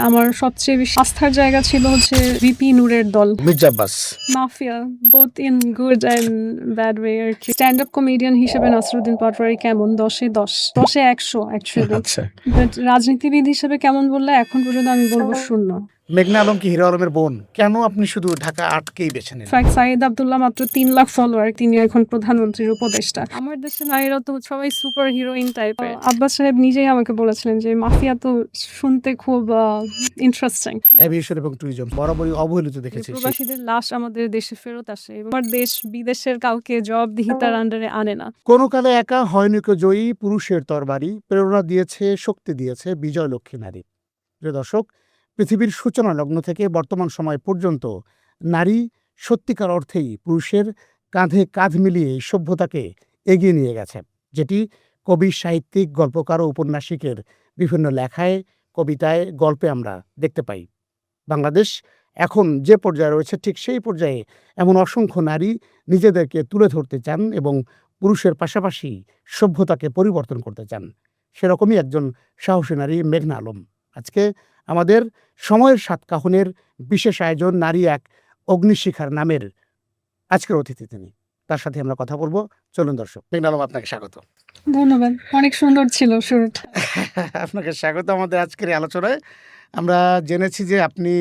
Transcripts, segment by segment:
আমার সবচেয়ে বেশি আস্থার জায়গা ছিল হচ্ছে ভিপি নূরের দল Mirza Abbas. Mafia, both in good and bad way আর কি। স্ট্যান্ড আপ কমেডিয়ান হিসেবে নাসরুদ্দিন পাটোয়ারি কেমন? 10-এ 10, 10-এ 100 অ্যাকচুয়ালি। আচ্ছা, বাট রাজনীতিবিদ হিসেবে কেমন বললে এখন পর্যন্ত আমি বলবো 0। মেঘনা আলম কি হিরো আলমের বোন? কেন আপনি শুধু ঢাকা আটকেই বেছে নিলেন? ফ্যাক্ট, সাইদ আব্দুল্লাহ মাত্র 3 লাখ ফলোয়ার, তিনি এখন প্রধানমন্ত্রীর উপদেষ্টা। আমার দেশে নারীরা তো সবাই সুপার হিরোইন টাইপের। আব্বাস সাহেব নিজেই আমাকে বলেছিলেন যে মাফিয়া তো শুনতে খুব ইন্টারেস্টিং। অ্যাভিয়েশন এবং ট্যুরিজম বরাবরই অবহেলিত দেখেছি। প্রবাসীদের লাশ আমাদের দেশে ফেরত আসে এবং আমার দেশ বিদেশের কাউকে জবাবদিহিতার আন্ডারে আনে না। কোনো কালে একা হয়নি কেউ জয়ী, পুরুষের তরবারি প্রেরণা দিয়েছে, শক্তি দিয়েছে বিজয় লক্ষ্মী নারী। প্রিয় দর্শক, পৃথিবীর সূচনা লগ্ন থেকে বর্তমান সময় পর্যন্ত নারী সত্যিকার অর্থেই পুরুষের কাঁধে কাঁধ মিলিয়ে এই সভ্যতাকে এগিয়ে নিয়ে গেছে, যেটি কবি, সাহিত্যিক, গল্পকার ও উপন্যাসিকের বিভিন্ন লেখায়, কবিতায়, গল্পে আমরা দেখতে পাই। বাংলাদেশ এখন যে পর্যায়ে রয়েছে ঠিক সেই পর্যায়ে এমন অসংখ্য নারী নিজেদেরকে তুলে ধরতে চান এবং পুরুষের পাশাপাশি সভ্যতাকে পরিবর্তন করতে চান। সেরকমই একজন সাহসী নারী মেঘনা আলম। আজকে আমাদের সময়ের সাতকাহনের বিশেষ আয়োজন নারী এক অগ্নিশিখার নামের আজকের অতিথি তিনি। তার সাথে আমরা কথা বলবো। চলুন দর্শক, মেঘনা আলম আপনাকে স্বাগত। ধন্যবাদ, অনেক সুন্দর ছিল শুরুটা। আপনাকে স্বাগত আমাদের আজকের এই আলোচনায়। আমরা জেনেছি যে আপনি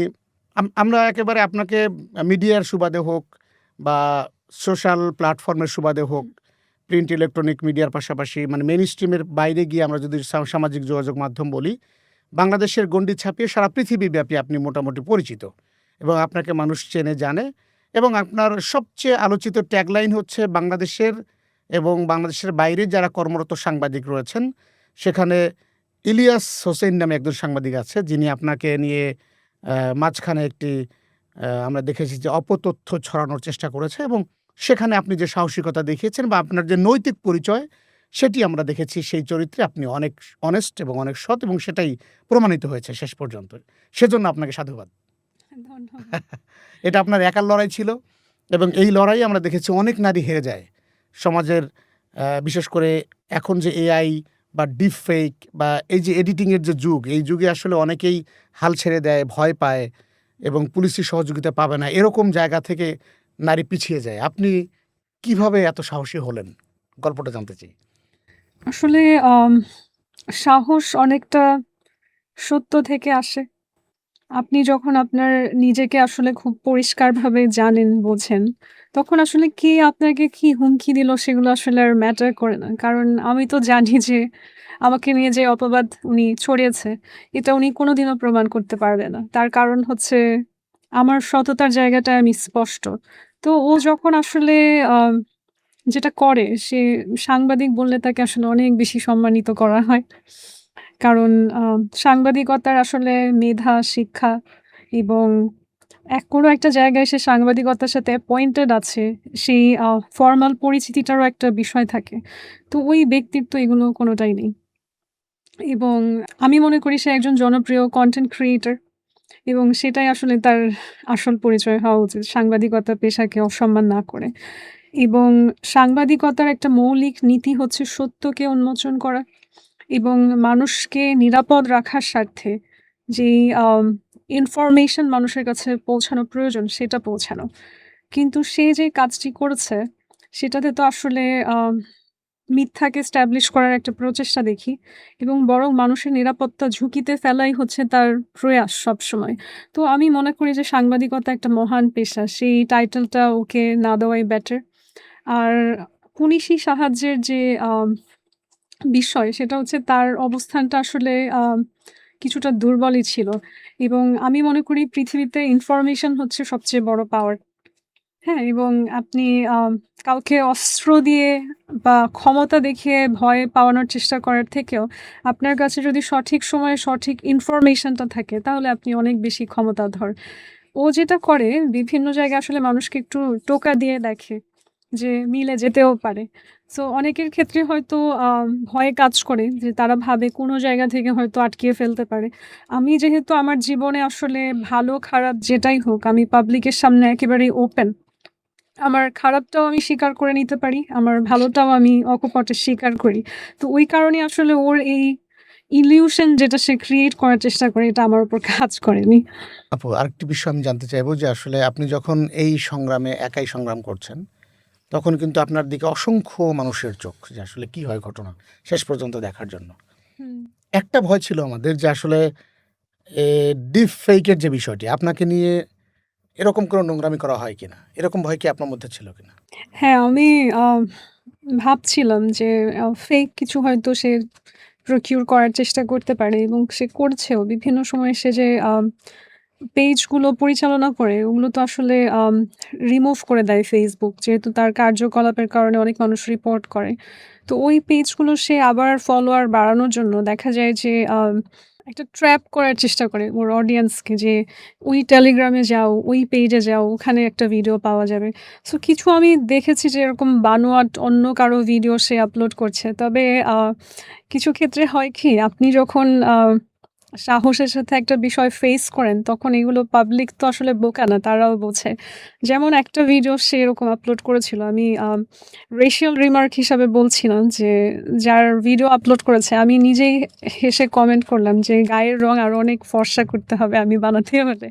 আমরা একেবারে আপনাকে মিডিয়ার সুবাদে হোক বা সোশ্যাল প্ল্যাটফর্মের সুবাদে হোক, প্রিন্ট ইলেকট্রনিক মিডিয়ার পাশাপাশি মানে মেইন স্ট্রিমের বাইরে গিয়ে আমরা যদি সামাজিক যোগাযোগ মাধ্যম বলি, বাংলাদেশের গণ্ডি ছাপিয়ে সারা পৃথিবীব্যাপী আপনি মোটামুটি পরিচিত এবং আপনাকে মানুষ চেনে জানে। এবং আপনার সবচেয়ে আলোচিত ট্যাগলাইন হচ্ছে বাংলাদেশের এবং বাংলাদেশের বাইরে যারা কর্মরত সাংবাদিক রয়েছেন সেখানে ইলিয়াস হোসেন নামে একজন সাংবাদিক আছে, যিনি আপনাকে নিয়ে মাঝখানে একটি আমরা দেখেছি যে অপতথ্য ছড়ানোর চেষ্টা করেছে এবং সেখানে আপনি যে সাহসিকতা দেখিয়েছেন বা আপনার যে নৈতিক পরিচয় সেটি আমরা দেখেছি। সেই চরিত্রে আপনি অনেক অনেস্ট এবং অনেক সৎ এবং সেটাই প্রমাণিত হয়েছে শেষ পর্যন্ত। সেজন্য আপনাকে সাধুবাদ। ধন্যবাদ। এটা আপনার একার লড়াই ছিল এবং এই লড়াই আমরা দেখেছি অনেক নারী হেরে যায় সমাজের। বিশেষ করে এখন যে এআই বা ডিপ ফেক বা এই যে এডিটিংয়ের যে যুগ, এই যুগে আসলে অনেকেই হাল ছেড়ে দেয়, ভয় পায় এবং পুলিশি সহযোগিতা পাবে না, এরকম জায়গা থেকে নারী পিছিয়ে যায়। আপনি কিভাবে এত সাহসী হলেন? গল্পটা জানতে চাই। আসলে সাহস অনেকটা সত্য থেকে আসে। আপনি যখন আপনার নিজেকে আসলে খুব পরিষ্কারভাবে জানেন, বোঝেন, তখন আসলে কে আপনাকে কি হুমকি দিল সেগুলো আসলে আর ম্যাটার করে না। কারণ আমি তো জানি যে আমাকে নিয়ে যে অপবাদ উনি ছড়িয়েছে, এটা উনি কোনোদিনও প্রমাণ করতে পারবে না। তার কারণ হচ্ছে আমার সততার জায়গাটায় আমি স্পষ্ট। তো ও যখন আসলে আম যেটা করে, সে সাংবাদিক বললে তাকে আসলে অনেক বেশি সম্মানিত করা হয়। কারণ সাংবাদিকতার আসলে মেধা, শিক্ষা এবং কোনো একটা জায়গায় সে সাংবাদিকতার সাথে অ্যাপয়েন্টেড আছে, সেই ফরমাল পরিচিতিটারও একটা বিষয় থাকে। তো ওই ব্যক্তির তো এগুলো কোনোটাই নেই। এবং আমি মনে করি সে একজন জনপ্রিয় কনটেন্ট ক্রিয়েটর এবং সেটাই আসলে তার আসল পরিচয় হওয়া উচিত, সাংবাদিকতা পেশাকে অসম্মান না করে। এবং সাংবাদিকতার একটা মৌলিক নীতি হচ্ছে সত্যকে উন্মোচন করা এবং মানুষকে নিরাপদ রাখার স্বার্থে যেই ইনফরমেশন মানুষের কাছে পৌঁছানো প্রয়োজন সেটা পৌঁছানো। কিন্তু সে যে কাজটি করেছে সেটাতে তো আসলে মিথ্যাকে এস্টাবলিশ করার একটা প্রচেষ্টা দেখি এবং বরং মানুষের নিরাপত্তা ঝুঁকিতে ফেলাই হচ্ছে তার প্রয়াস সবসময়। তো আমি মনে করি যে সাংবাদিকতা একটা মহান পেশা। সেই টাইটেলটা ওকে না দেওয়াই বেটার। আর পুলিশি সাহায্যের যে আম বিষয় সেটা হচ্ছে তার অবস্থানটা আসলে কিছুটা দুর্বলই ছিল এবং আমি মনে করি পৃথিবীতে ইনফরমেশন হচ্ছে সবচেয়ে বড় পাওয়ার। হ্যাঁ? এবং আপনি আম কাউকে অস্ত্র দিয়ে বা ক্ষমতা দেখিয়ে ভয় পাওয়ানোর চেষ্টা করার থেকেও আপনার কাছে যদি সঠিক সময়ে সঠিক ইনফরমেশনটা থাকে তাহলে আপনি অনেক বেশি ক্ষমতাধর। ও যেটা করে বিভিন্ন জায়গায় আসলে মানুষকে একটু টোকা দিয়ে দেখে যে মিলে যেতেও পারে। সো অনেকের ক্ষেত্রে হয়তো ভয় কাজ করে যে তারা ভাবে কোনো জায়গা থেকে হয়তো আটকিয়ে ফেলতে পারে। আমি যেহেতু আমার জীবনে আসলে ভালো খারাপ যেটাই হোক আমি পাবলিকের সামনে একেবারেই ওপেন। আমার খারাপটাও আমি স্বীকার করে নিতে পারি। আমার ভালোটাও আমি অকপটে স্বীকার করি। তো ওই কারণেই আসলে ওর এই ইলিউশন যেটা সে ক্রিয়েট করার চেষ্টা করে এটা আমার উপর কাজ করেনি। আপু আরেকটি বিষয় আমি জানতে চাইবো যে আসলে আপনি যখন এই সংগ্রামে একাই সংগ্রাম করছেন, তখন কিন্তু আপনার দিকে অসংখ্য মানুষের চোখ যে আসলে কি হয় ঘটনা শেষ পর্যন্ত দেখার জন্য। হুম। একটা ভয় ছিল আমাদের যে আসলে ডিপ ফেকের যে বিষয়টি আপনাকে নিয়ে এরকম কোনো নোংরামি করা হয় কিনা? এরকম ভয় কি আপনার মধ্যে ছিল কিনা? হ্যাঁ, আমি আ ভাবছিলাম যে ফেক কিছু হয়তো সে প্রকিউর করার চেষ্টা করতে পারে এবং সে করছেও। বিভিন্ন সময় সে যে পেজগুলো পরিচালনা করে ওগুলো তো আসলে রিমুভ করে দেয় Facebook, যেহেতু তার কার্যকলাপের কারণে অনেক মানুষ রিপোর্ট করে। তো ওই পেজগুলো সে আবার ফলোয়ার বাড়ানোর জন্য দেখা যায় যে একটা ট্র্যাপ করার চেষ্টা করে ওর অডিয়েন্সকে, যে ওই টেলিগ্রামে যাও, ওই পেজে যাও, ওখানে একটা ভিডিও পাওয়া যাবে। সো কিছু আমি দেখেছি যে এরকম বানোয়াট অন্য কারো ভিডিও সে আপলোড করছে। তবে আ কিছু ক্ষেত্রে হয় কি, আপনি যখন সাহসের সাথে একটা বিষয় ফেস করেন তখন এগুলো পাবলিক তো আসলে বোকা না, তারাও বোঝে। যেমন একটা ভিডিও সে এরকম আপলোড করেছিল। আমি রেশিয়াল রিমার্ক হিসাবে বলছি না, যে যার ভিডিও আপলোড করেছে আমি নিজেই হেসে কমেন্ট করলাম যে গায়ের রং আরো অনেক ফর্সা করতে হবে আমি বানাতে হলে।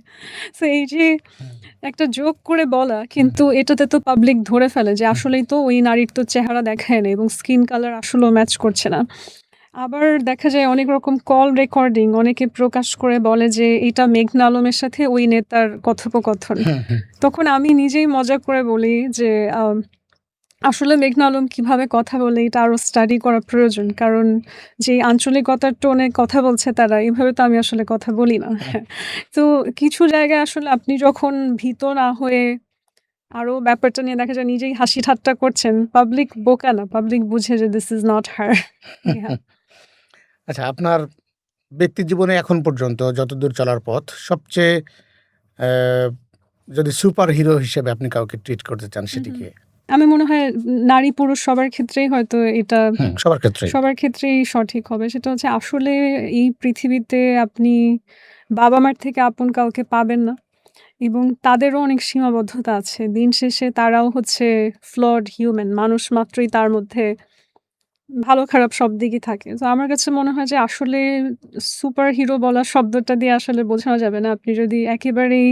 সো এই যে হুম, একটা জোক করে বলা, হুম, কিন্তু এটাতে তো পাবলিক ধরে ফেলে যে হুম, আসলেই তো ওই নারীর তো চেহারা দেখায় না এবং স্কিন কালার আসলেও ম্যাচ করছে না। আবার দেখা যায় অনেক রকম কল রেকর্ডিং অনেকে প্রকাশ করে বলে যে এটা মেঘনা আলমের সাথে ওই নেতার কথোপকথন। হুম, হুম। তখন আমি নিজেই মজা করে বলি যে আসলে মেঘনা আলম কিভাবে কথা বলে এটা আরো স্টাডি করা প্রয়োজন। কারণ যে আঞ্চলিকতার টোনে কথা বলছে তারা, এভাবে তো আমি আসলে কথা বলি না। হুম। হ্যাঁ। তো কিছু জায়গায় আসলে আপনি যখন ভীত না হয়ে আরো ব্যাপারটা নিয়ে দেখা যায় নিজেই হাসি ঠাট্টা করছেন, পাবলিক বোকা না। পাবলিক বুঝে যে দিস ইজ নট হার। ইয়া। আচ্ছা আপনার ব্যক্তি জীবনে এখন পর্যন্ত যতদূর চলার পথ সবচেয়ে অ্যা যদি সুপার হিরো হিসেবে আপনি কাউকে ট্রিট করতে চান হুম, সেটি হুম। কে? আমার মনে হয় নারী পুরুষ সবার ক্ষেত্রেই হয়তো এটা সবার ক্ষেত্রেই। সবার ক্ষেত্রেই সঠিক হবে। সেটা হচ্ছে আসলে এই পৃথিবীতে আপনি বাবা-মার থেকে আপন কাউকে পাবেন না এবং তাদেরও অনেক সীমাবদ্ধতা আছে। দিন শেষে তারাও হচ্ছে flawed human, মানুষ মাত্রই তার মধ্যে ভালো খারাপ সব দিকই থাকে। তো আমার কাছে মনে হয় যে আসলে সুপার হিরো বলা শব্দটা দিয়ে আসলে বোঝানো যাবে না। আপনি যদি একেবারেই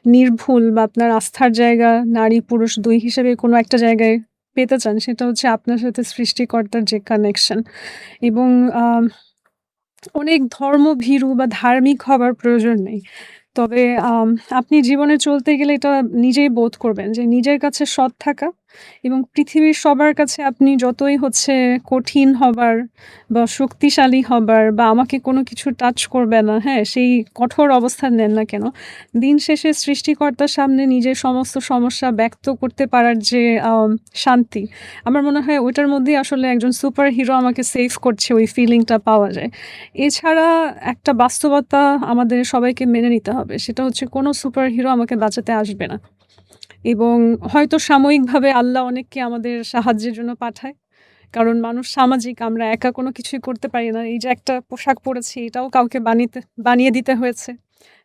নির্ভুল বা আপনার আস্থার জায়গা নারী পুরুষ ২ হিসেবে কোনো একটা জায়গায় পেতে চান, সেটা হচ্ছে আপনার সাথে সৃষ্টিকর্তার যে কানেকশন এবং আম অনেক ধর্মভীরু বা ধার্মিক হবার প্রয়োজন নেই। তবে আম আপনি জীবনে চলতে গেলে এটা নিজেই বোধ করবেন যে নিজের কাছে সৎ থাকা এবং পৃথিবীর সবার কাছে আপনি যতই হচ্ছে কঠিন হবার বা শক্তিশালী হবার বা আমাকে কোনো কিছু টাচ করবে না, হ্যাঁ? সেই কঠোর অবস্থান নেন না কেন, দিন শেষে সৃষ্টিকর্তার সামনে নিজের সমস্ত সমস্যা ব্যক্ত করতে পারার যে শান্তি, আমার মনে হয় ওইটার মধ্যেই আসলে একজন সুপার হিরো আমাকে সেভ করছে, ওই ফিলিংটা পাওয়া যায়। এছাড়া একটা বাস্তবতা আমাদের সবাইকে মেনে নিতে হবে। সেটা হচ্ছে কোনো সুপার হিরো আমাকে বাঁচাতে আসবে না। এবং হয়তো সাময়িকভাবে আল্লাহ অনেককে আমাদের সাহায্যের জন্য পাঠায়। কারণ মানুষ সামাজিক, আমরা একা কোনো কিছুই করতে পারি না। এই যে একটা পোশাক পরেছি এটাও কাউকে বানিয়ে দিতে হয়েছে।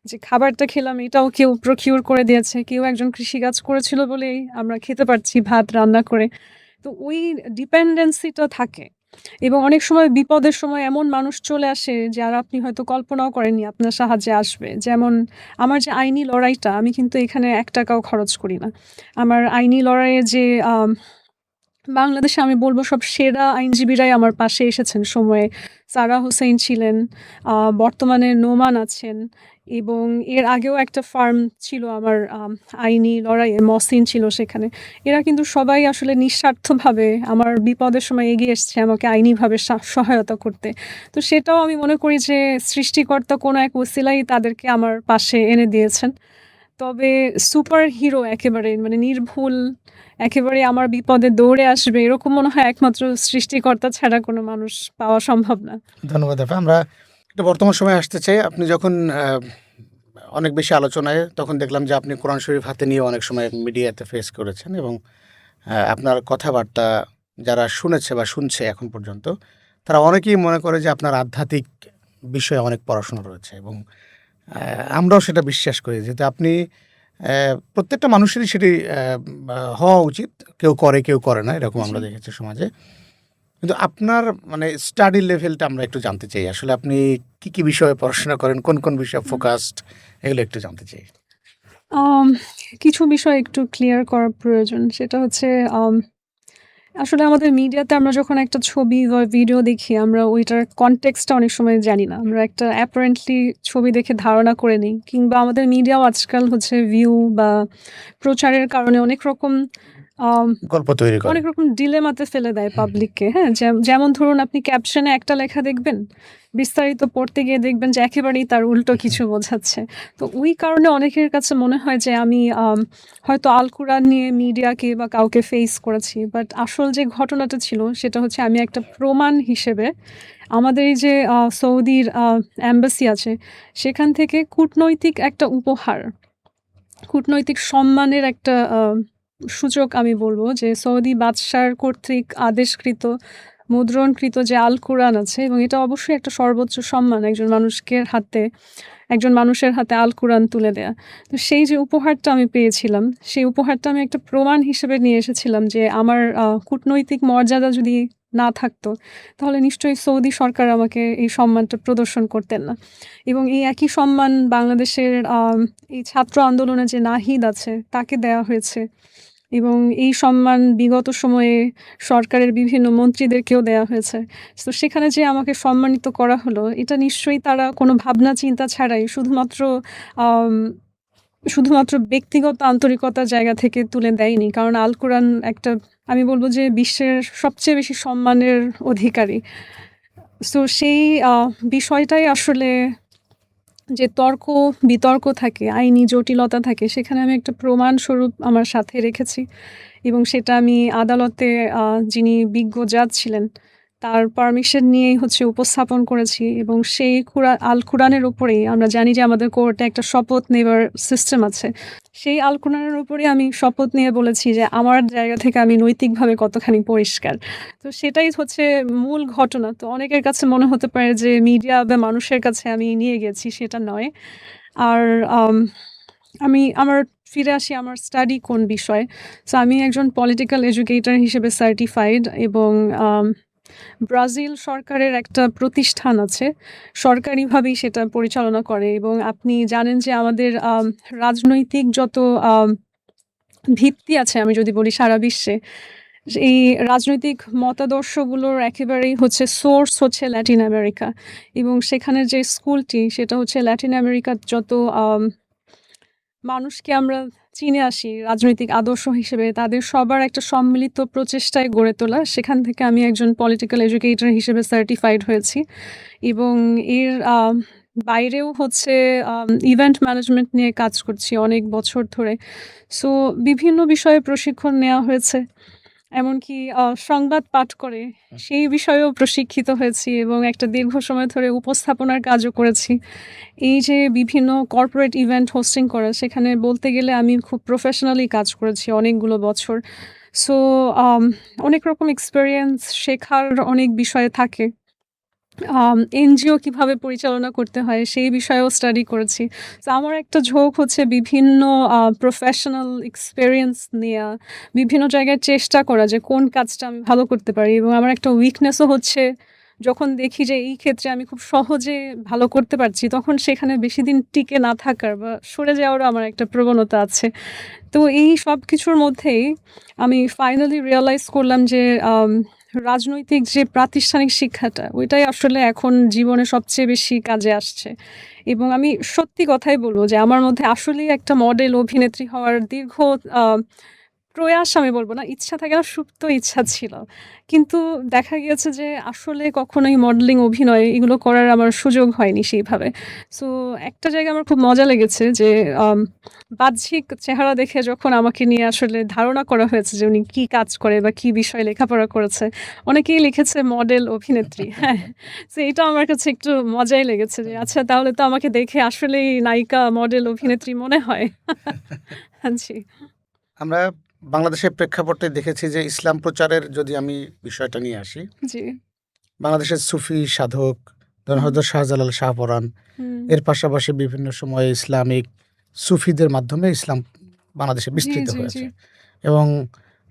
যে খাবারটা খেলাম এটাও কেউ প্রকিউর করে দিয়েছে। কেউ একজন কৃষিকাজ করেছিল বলেই আমরা খেতে পারছি ভাত রান্না করে। তো ওই ডিপেন্ডেন্সিটা থাকে এবং অনেক সময় বিপদের সময় এমন মানুষ চলে আসে যারা আপনি হয়তো কল্পনাও করেননি আপনার সাহায্যে আসবে। যেমন আমার যে আইনি লড়াইটা, আমি কিন্তু এখানে ৳১ ও খরচ করি না। আমার আইনি লড়াইয়ে যে বাংলাদেশে আমি বলব সব সেরা আইনজীবীরাই আমার পাশে এসেছেন সময়ে। সারা হোসেইন ছিলেন, আ বর্তমানে নোমান আছেন এবং এর আগেও একটা ফার্ম ছিল আমার আইনি লড়াইয়ে, মসিন ছিল সেখানে। এরা কিন্তু সবাই আসলে নিঃস্বার্থভাবে আমার বিপদের সময় এগিয়ে এসছে আমাকে আইনিভাবে সহায়তা করতে। তো সেটাও আমি মনে করি যে সৃষ্টিকর্তা কোনো এক ওসিলায় তাদেরকে আমার পাশে এনে দিয়েছেন। তবে সুপার হিরো একেবারে মানে নির্ভুল, একেবারে আমার বিপদে দৌড়ে আসবে এরকম মনে হয় একমাত্র সৃষ্টিকর্তা ছাড়া কোনো মানুষ পাওয়া সম্ভব না। ধন্যবাদ আপা। আমরা একটু বর্তমান সময়ে আসতে চাই। আপনি যখন অনেক বেশি আলোচনায় তখন দেখলাম যে আপনি কোরআন শরীফ হাতে নিয়ে অনেক সময় মিডিয়াতে ফেস করেছেন এবং আপনার কথাবার্তা যারা শুনেছে বা শুনছে এখন পর্যন্ত তারা অনেকেই মনে করে যে আপনার আধ্যাত্মিক বিষয়ে অনেক পড়াশোনা রয়েছে এবং আমরাও সেটা বিশ্বাস করি যেহেতু আপনি প্রত্যেকটা মানুষেরই সেটি হওয়া উচিত। কেউ করে কেউ করে না এরকম আমরা জি। দেখেছি সমাজে। কিন্তু আপনার মানে স্টাডি লেভেলটা আমরা একটু জানতে চাই। আসলে আপনি কি বিষয়ে পড়াশোনা করেন? কোন বিষয়ে হুম। ফোকাসড? এগুলো একটু জানতে চাই। আম কিছু বিষয় একটু ক্লিয়ার করা প্রয়োজন। সেটা হচ্ছে আম আসলে আমাদের মিডিয়াতে আমরা যখন একটা ছবি বা ভিডিও দেখি, আমরা ওইটার কনটেক্সটটা অনেক সময় জানি না। আমরা একটা অ্যাপারেন্টলি ছবি দেখে ধারণা করে নিই। কিংবা আমাদের মিডিয়াও আজকাল হচ্ছে ভিউ বা প্রচারের কারণে অনেক রকম আম গল্প তৈরি করে। অনেক রকম ডিলেমাতে ফেলে দেয় হুম, পাবলিককে, হ্যাঁ? যেমন ধরুন আপনি ক্যাপশনে একটা লেখা দেখবেন, বিস্তারিত পড়তে গিয়ে দেখবেন যে একেবারেই তার উল্টো হুম, কিছু বোঝাচ্ছে। তো ওই কারণে অনেকের কাছে মনে হয় যে আমি হয়তো আল কুরআন নিয়ে মিডিয়াকে বা কাউকে ফেস করেছি। বাট আসল যে ঘটনাটা ছিল সেটা হচ্ছে আমি একটা প্রমাণ হিসেবে আমাদের এই যে সৌদির এম্বাসি আছে সেখান থেকে কূটনৈতিক একটা উপহার, কূটনৈতিক সম্মানের একটা সূচক আমি বলব যে সৌদি বাদশার কর্তৃক আদেশকৃত, মুদ্রণকৃত যে আল কুরআন আছে এবং এটা অবশ্যই একটা সর্বোচ্চ সম্মান একজন মানুষের হাতে আল কুরআন তুলে দেয়া। তো সেই যে উপহারটা আমি পেয়েছিলাম, সেই উপহারটা আমি একটা প্রমাণ হিসেবে নিয়ে এসেছিলাম যে আমার কূটনৈতিক মর্যাদা যদি না থাকতো, তাহলে নিশ্চয়ই সৌদি সরকার আমাকে এই সম্মানটা প্রদর্শন করতেন না। এবং এই একই সম্মান বাংলাদেশের এই ছাত্র আন্দোলনে যে নাহিদ আছে তাকে দেয়া হয়েছে। এবং এই সম্মান বিগত সময়ে সরকারের বিভিন্ন মন্ত্রীদেরকেও দেয়া হয়েছে। তো সেখানে যে আমাকে সম্মানিত করা হলো, এটা নিশ্চয়ই তারা কোনো ভাবনা চিন্তা ছাড়াই আম শুধুমাত্র ব্যক্তিগত আন্তরিকতার জায়গা থেকে তুলে দেয়নি। কারণ আল কোরআন একটা আমি বলব যে বিশ্বের সবচেয়ে বেশি সম্মানের অধিকারী। সো সেই আ বিষয়টাই আসলে যে বিতর্ক থাকে, আইনি জটিলতা থাকে, সেখানে আমি একটা প্রমাণস্বরূপ আমার সাথে রেখেছি এবং সেটা আমি আদালতে আ যিনি বিজ্ঞ জাজ ছিলেন, তার পারমিশন নিয়েই হচ্ছে উপস্থাপন করেছি এবং সেই আল কুরআনের উপরেই আমরা জানি যে আমাদের কোর্টে একটা শপথ নেবার সিস্টেম আছে। সেই আল কুরআনের উপরেই আমি শপথ নিয়ে বলেছি যে আমার জায়গা থেকে আমি নৈতিকভাবে কতখানি পরিষ্কার। তো সেটাই হচ্ছে মূল ঘটনা। তো অনেকের কাছে মনে হতে পারে যে মিডিয়া বা মানুষের কাছে আমি নিয়ে গেছি, সেটা নয়। আর আম আমার ফিরে আসি আমার স্টাডি কোন বিষয়ে। সো আমি একজন পলিটিক্যাল এডুকেটর হিসেবে সার্টিফাইড এবং আম ব্রাজিল সরকারের একটা প্রতিষ্ঠান আছে। সরকারিভাবেই সেটা পরিচালনা করে এবং আপনি জানেন যে আমাদের রাজনৈতিক যত আম ভিত্তি আছে আমি যদি বলি সারা বিশ্বে, এই রাজনৈতিক মতাদর্শগুলোর একেবারেই হচ্ছে সোর্স হচ্ছে ল্যাটিন আমেরিকা এবং সেখানের যে স্কুলটি সেটা হচ্ছে ল্যাটিন আমেরিকার যত আম মানুষকে আমরা চিনে আসি রাজনৈতিক আদর্শ হিসেবে তাদের সবার একটা সম্মিলিত প্রচেষ্টায় গড়ে তোলা। সেখান থেকে আমি একজন পলিটিক্যাল এডুকেটর হিসেবে সার্টিফাইড হয়েছি এবং এর বাইরেও হচ্ছে ইভেন্ট ম্যানেজমেন্ট নিয়ে কাজ করছি অনেক বছর ধরে। সো বিভিন্ন বিষয়ে প্রশিক্ষণ নেওয়া হয়েছে। এমনকি সংবাদ পাঠ করে সেই বিষয়েও প্রশিক্ষিত হয়েছি এবং একটা দীর্ঘ সময় ধরে উপস্থাপনার কাজও করেছি। এই যে বিভিন্ন কর্পোরেট ইভেন্ট হোস্টিং করা, সেখানে বলতে গেলে আমি খুব প্রফেশনালি কাজ করেছি অনেকগুলো বছর। সো আম অনেক রকম এক্সপেরিয়েন্স শেখার অনেক বিষয় থাকে। এনজিও কিভাবে পরিচালনা করতে হয় সেই বিষয়েও স্টাডি করেছি। তো আমার একটা ঝোঁক হচ্ছে বিভিন্ন প্রফেশনাল এক্সপেরিয়েন্স নেয়া, বিভিন্ন জায়গায় চেষ্টা করা যে কোন কাজটা আমি ভালো করতে পারি এবং আমার একটা উইকনেসও হচ্ছে যখন দেখি যে এই ক্ষেত্রে আমি খুব সহজে ভালো করতে পারছি, তখন সেখানে বেশিদিন টিকে না থাকার বা সরে যাওয়ারও আমার একটা প্রবণতা আছে। তো এই সবকিছুর মধ্যেই আমি ফাইনালি রিয়ালাইজ করলাম যে রাজনৈতিক যে প্রাতিষ্ঠানিক শিক্ষাটা ওইটাই আসলে এখন জীবনে সবচেয়ে বেশি কাজে আসছে। এবং আমি সত্যি কথাই বলব যে আমার মধ্যে আসলেই একটা মডেল অভিনেত্রী হওয়ার দীর্ঘ আ প্রয়াস আমি বলব না, ইচ্ছা থাকে না, সুপ্ত ইচ্ছা ছিল। কিন্তু দেখা গিয়েছে যে আসলে কখনোই মডেলিং, অভিনয় এগুলো করার আমার সুযোগ হয়নি সেইভাবে। সো একটা জায়গায় আমার খুব মজা লেগেছে যে আম বাহ্যিক চেহারা দেখে যখন আমাকে নিয়ে আসলে ধারণা করা হয়েছে যে উনি কি কাজ করে বা কি বিষয়ে লেখাপড়া করেছে। অনেকেই লিখেছে মডেল, অভিনেত্রী। হ্যাঁ? সো এটা আমার কাছে একটু মজাই লেগেছে যে আচ্ছা তাহলে তো আমাকে দেখে আসলেই নায়িকা, মডেল, অভিনেত্রী মনে হয়। জি, আমরা বাংলাদেশের প্রেক্ষাপটে দেখেছি যে ইসলাম প্রচারের যদি আমি বিষয়টা নিয়ে আসি, জি। বাংলাদেশের সুফি সাধক ধরেন হুম, হযরত শাহজালাল শাহপরাণ, হুম। এর পাশাপাশি বিভিন্ন সময়ে ইসলামিক সুফিদের মাধ্যমে ইসলাম বাংলাদেশে জি, বিস্তৃত জি, জি। হয়েছে এবং